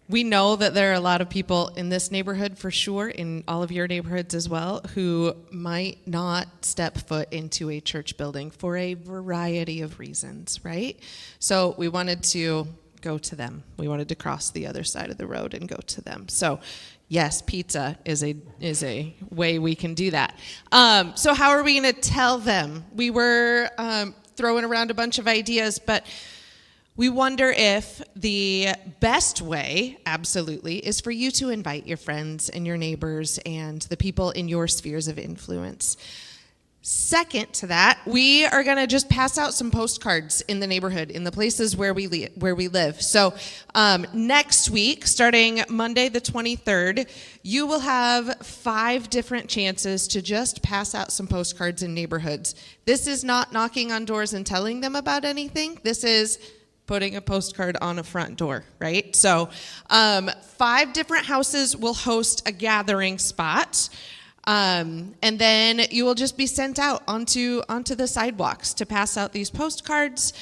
We know that there are a lot of people in this neighborhood for sure, in all of your neighborhoods as well, who might not step foot into a church building for a variety of reasons, right? So we wanted to go to them. We wanted to cross the other side of the road and go to them. So yes, pizza is a way we can do that. So how are we going to tell them? We were throwing around a bunch of ideas, but we wonder if the best way, absolutely, is for you to invite your friends and your neighbors and the people in your spheres of influence. Second to that, we are going to just pass out some postcards in the neighborhood, in the places where we live. So next week, starting Monday the 23rd, you will have 5 different chances to just pass out some postcards in neighborhoods. This is not knocking on doors and telling them about anything. This is putting a postcard on a front door, right? So 5 different houses will host a gathering spot. And then you will just be sent out onto the sidewalks to pass out these postcards,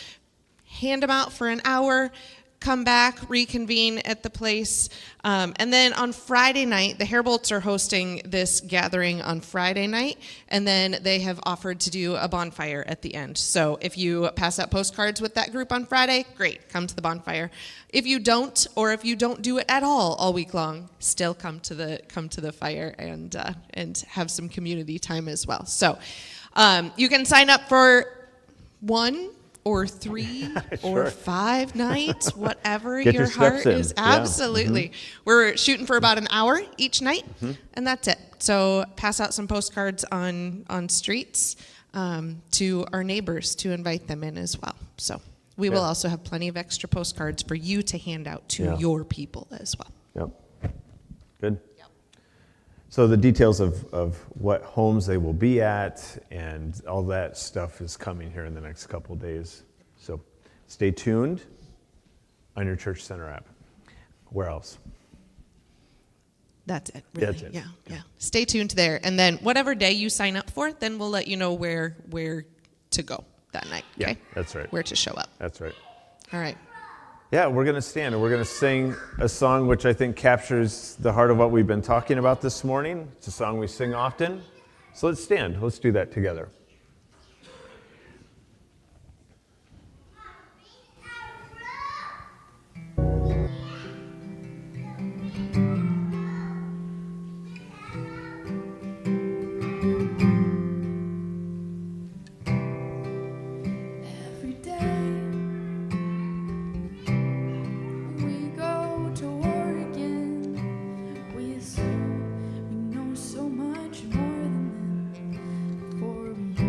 hand them out for an hour, come back, reconvene at the place. And then on Friday night, the Harebolts are hosting this gathering on Friday night, and then they have offered to do a bonfire at the end. So if you pass out postcards with that group on Friday, great, come to the bonfire. If you don't, or if you don't do it at all week long, still come to the fire and have some community time as well. So you can sign up for 1 or 3 or 5 nights, whatever Get your your steps heart in. is. Yeah. Absolutely. We're shooting for about an hour each night, and that's it. So pass out some postcards on streets to our neighbors to invite them in as well. So we will Yeah. also have plenty of extra postcards for you to hand out to Yeah. your people as well. Yep. Good. So the details of what homes they will be at and all that stuff is coming here in the next couple of days. So stay tuned on your Church Center app. Where else? That's it. Really. That's it. Yeah. Stay tuned there, and then whatever day you sign up for, then we'll let you know where to go that night. Yeah, Okay. that's right. Where to show up. That's right. All right. Yeah, we're going to stand and we're going to sing a song which I think captures the heart of what we've been talking about this morning. It's a song we sing often. So let's stand. Let's do that together. Every day we go to war again. We assume we know so much more than them. For we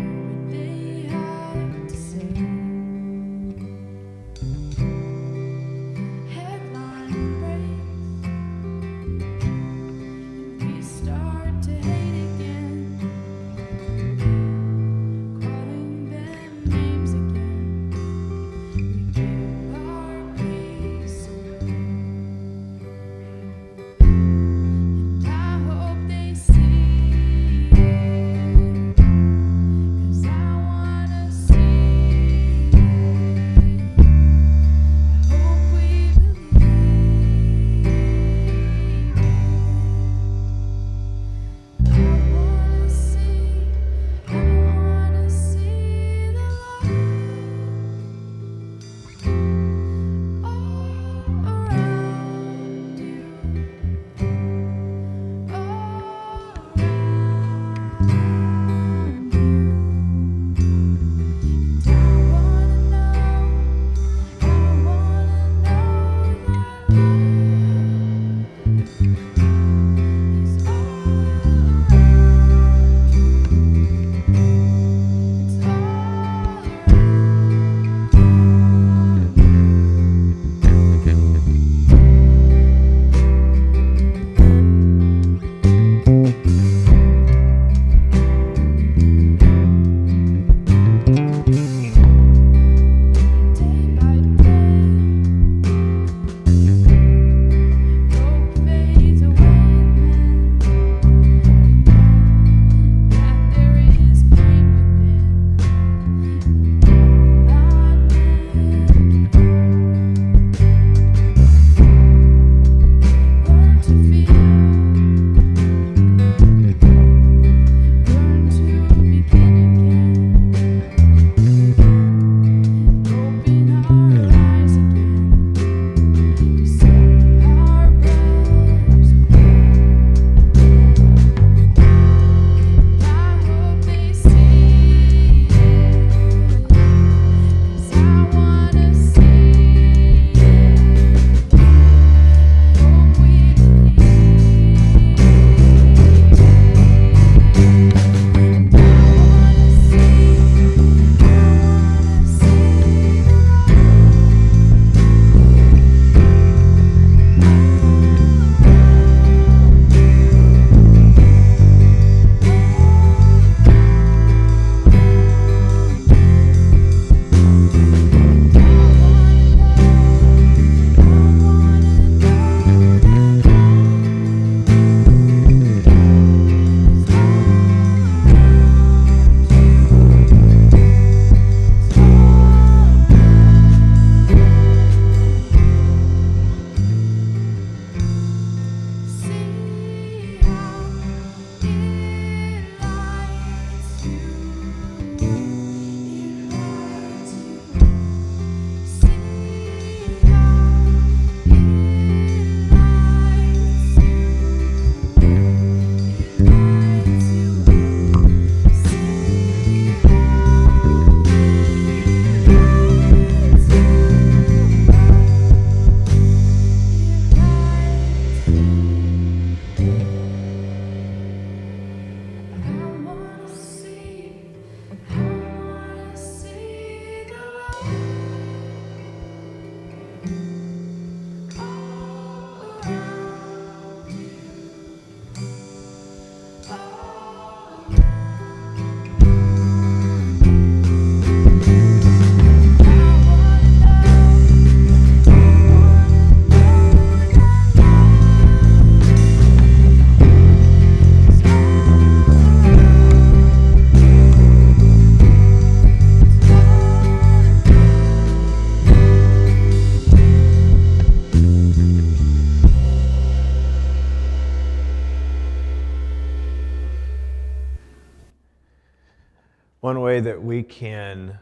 way that we can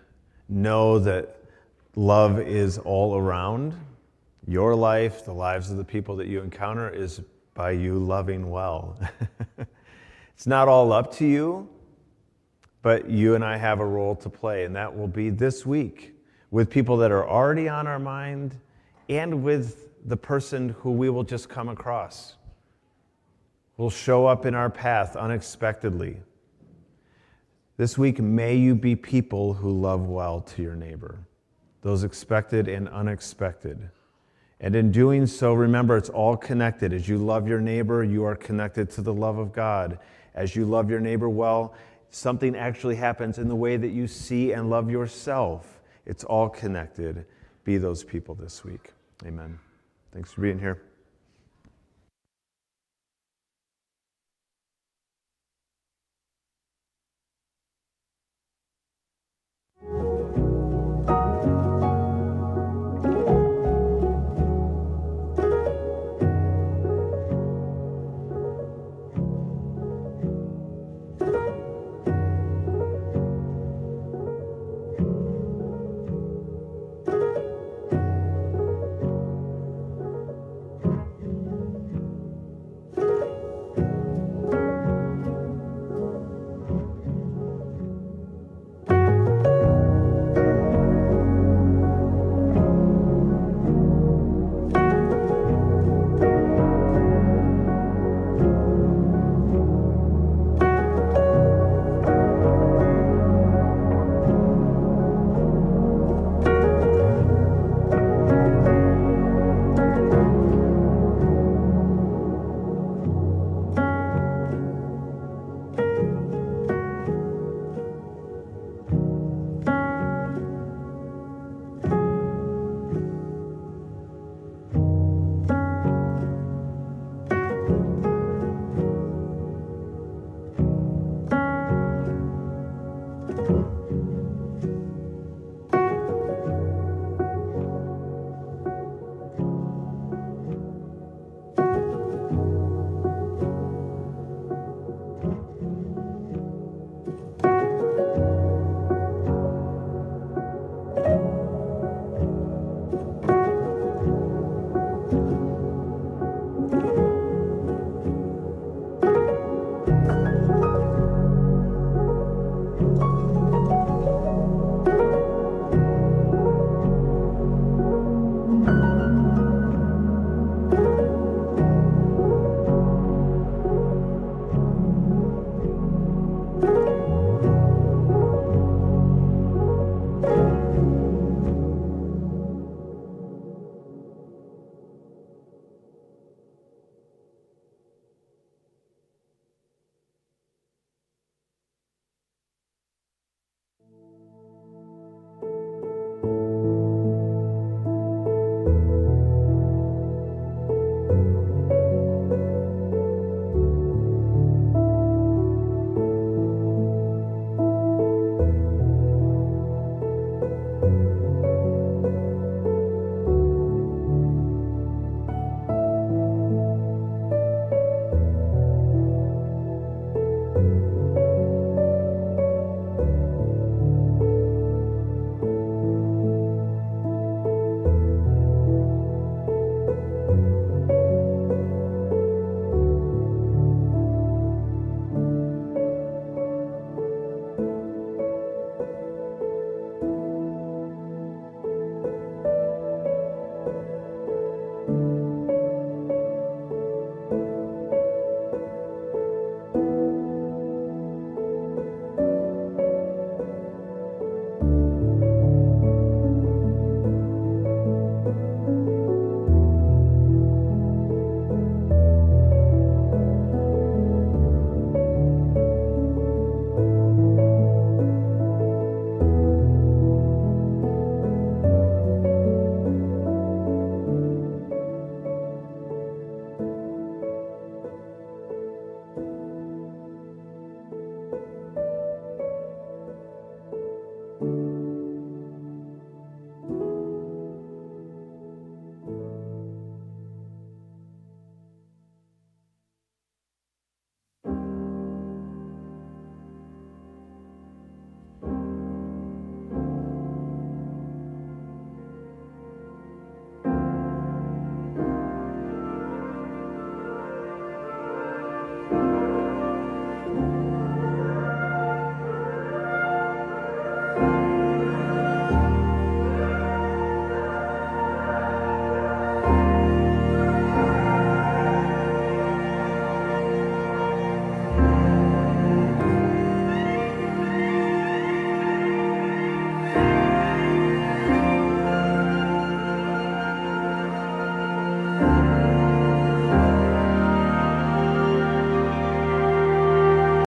know that love is all around your life, the lives of the people that you encounter, is by you loving well. It's not all up to you, but you and I have a role to play, and that will be this week with people that are already on our mind and with the person who we will just come across, will show up in our path unexpectedly. This week, may you be people who love well to your neighbor, those expected and unexpected. And in doing so, remember, it's all connected. As you love your neighbor, you are connected to the love of God. As you love your neighbor well, something actually happens in the way that you see and love yourself. It's all connected. Be those people this week. Amen. Thanks for being here.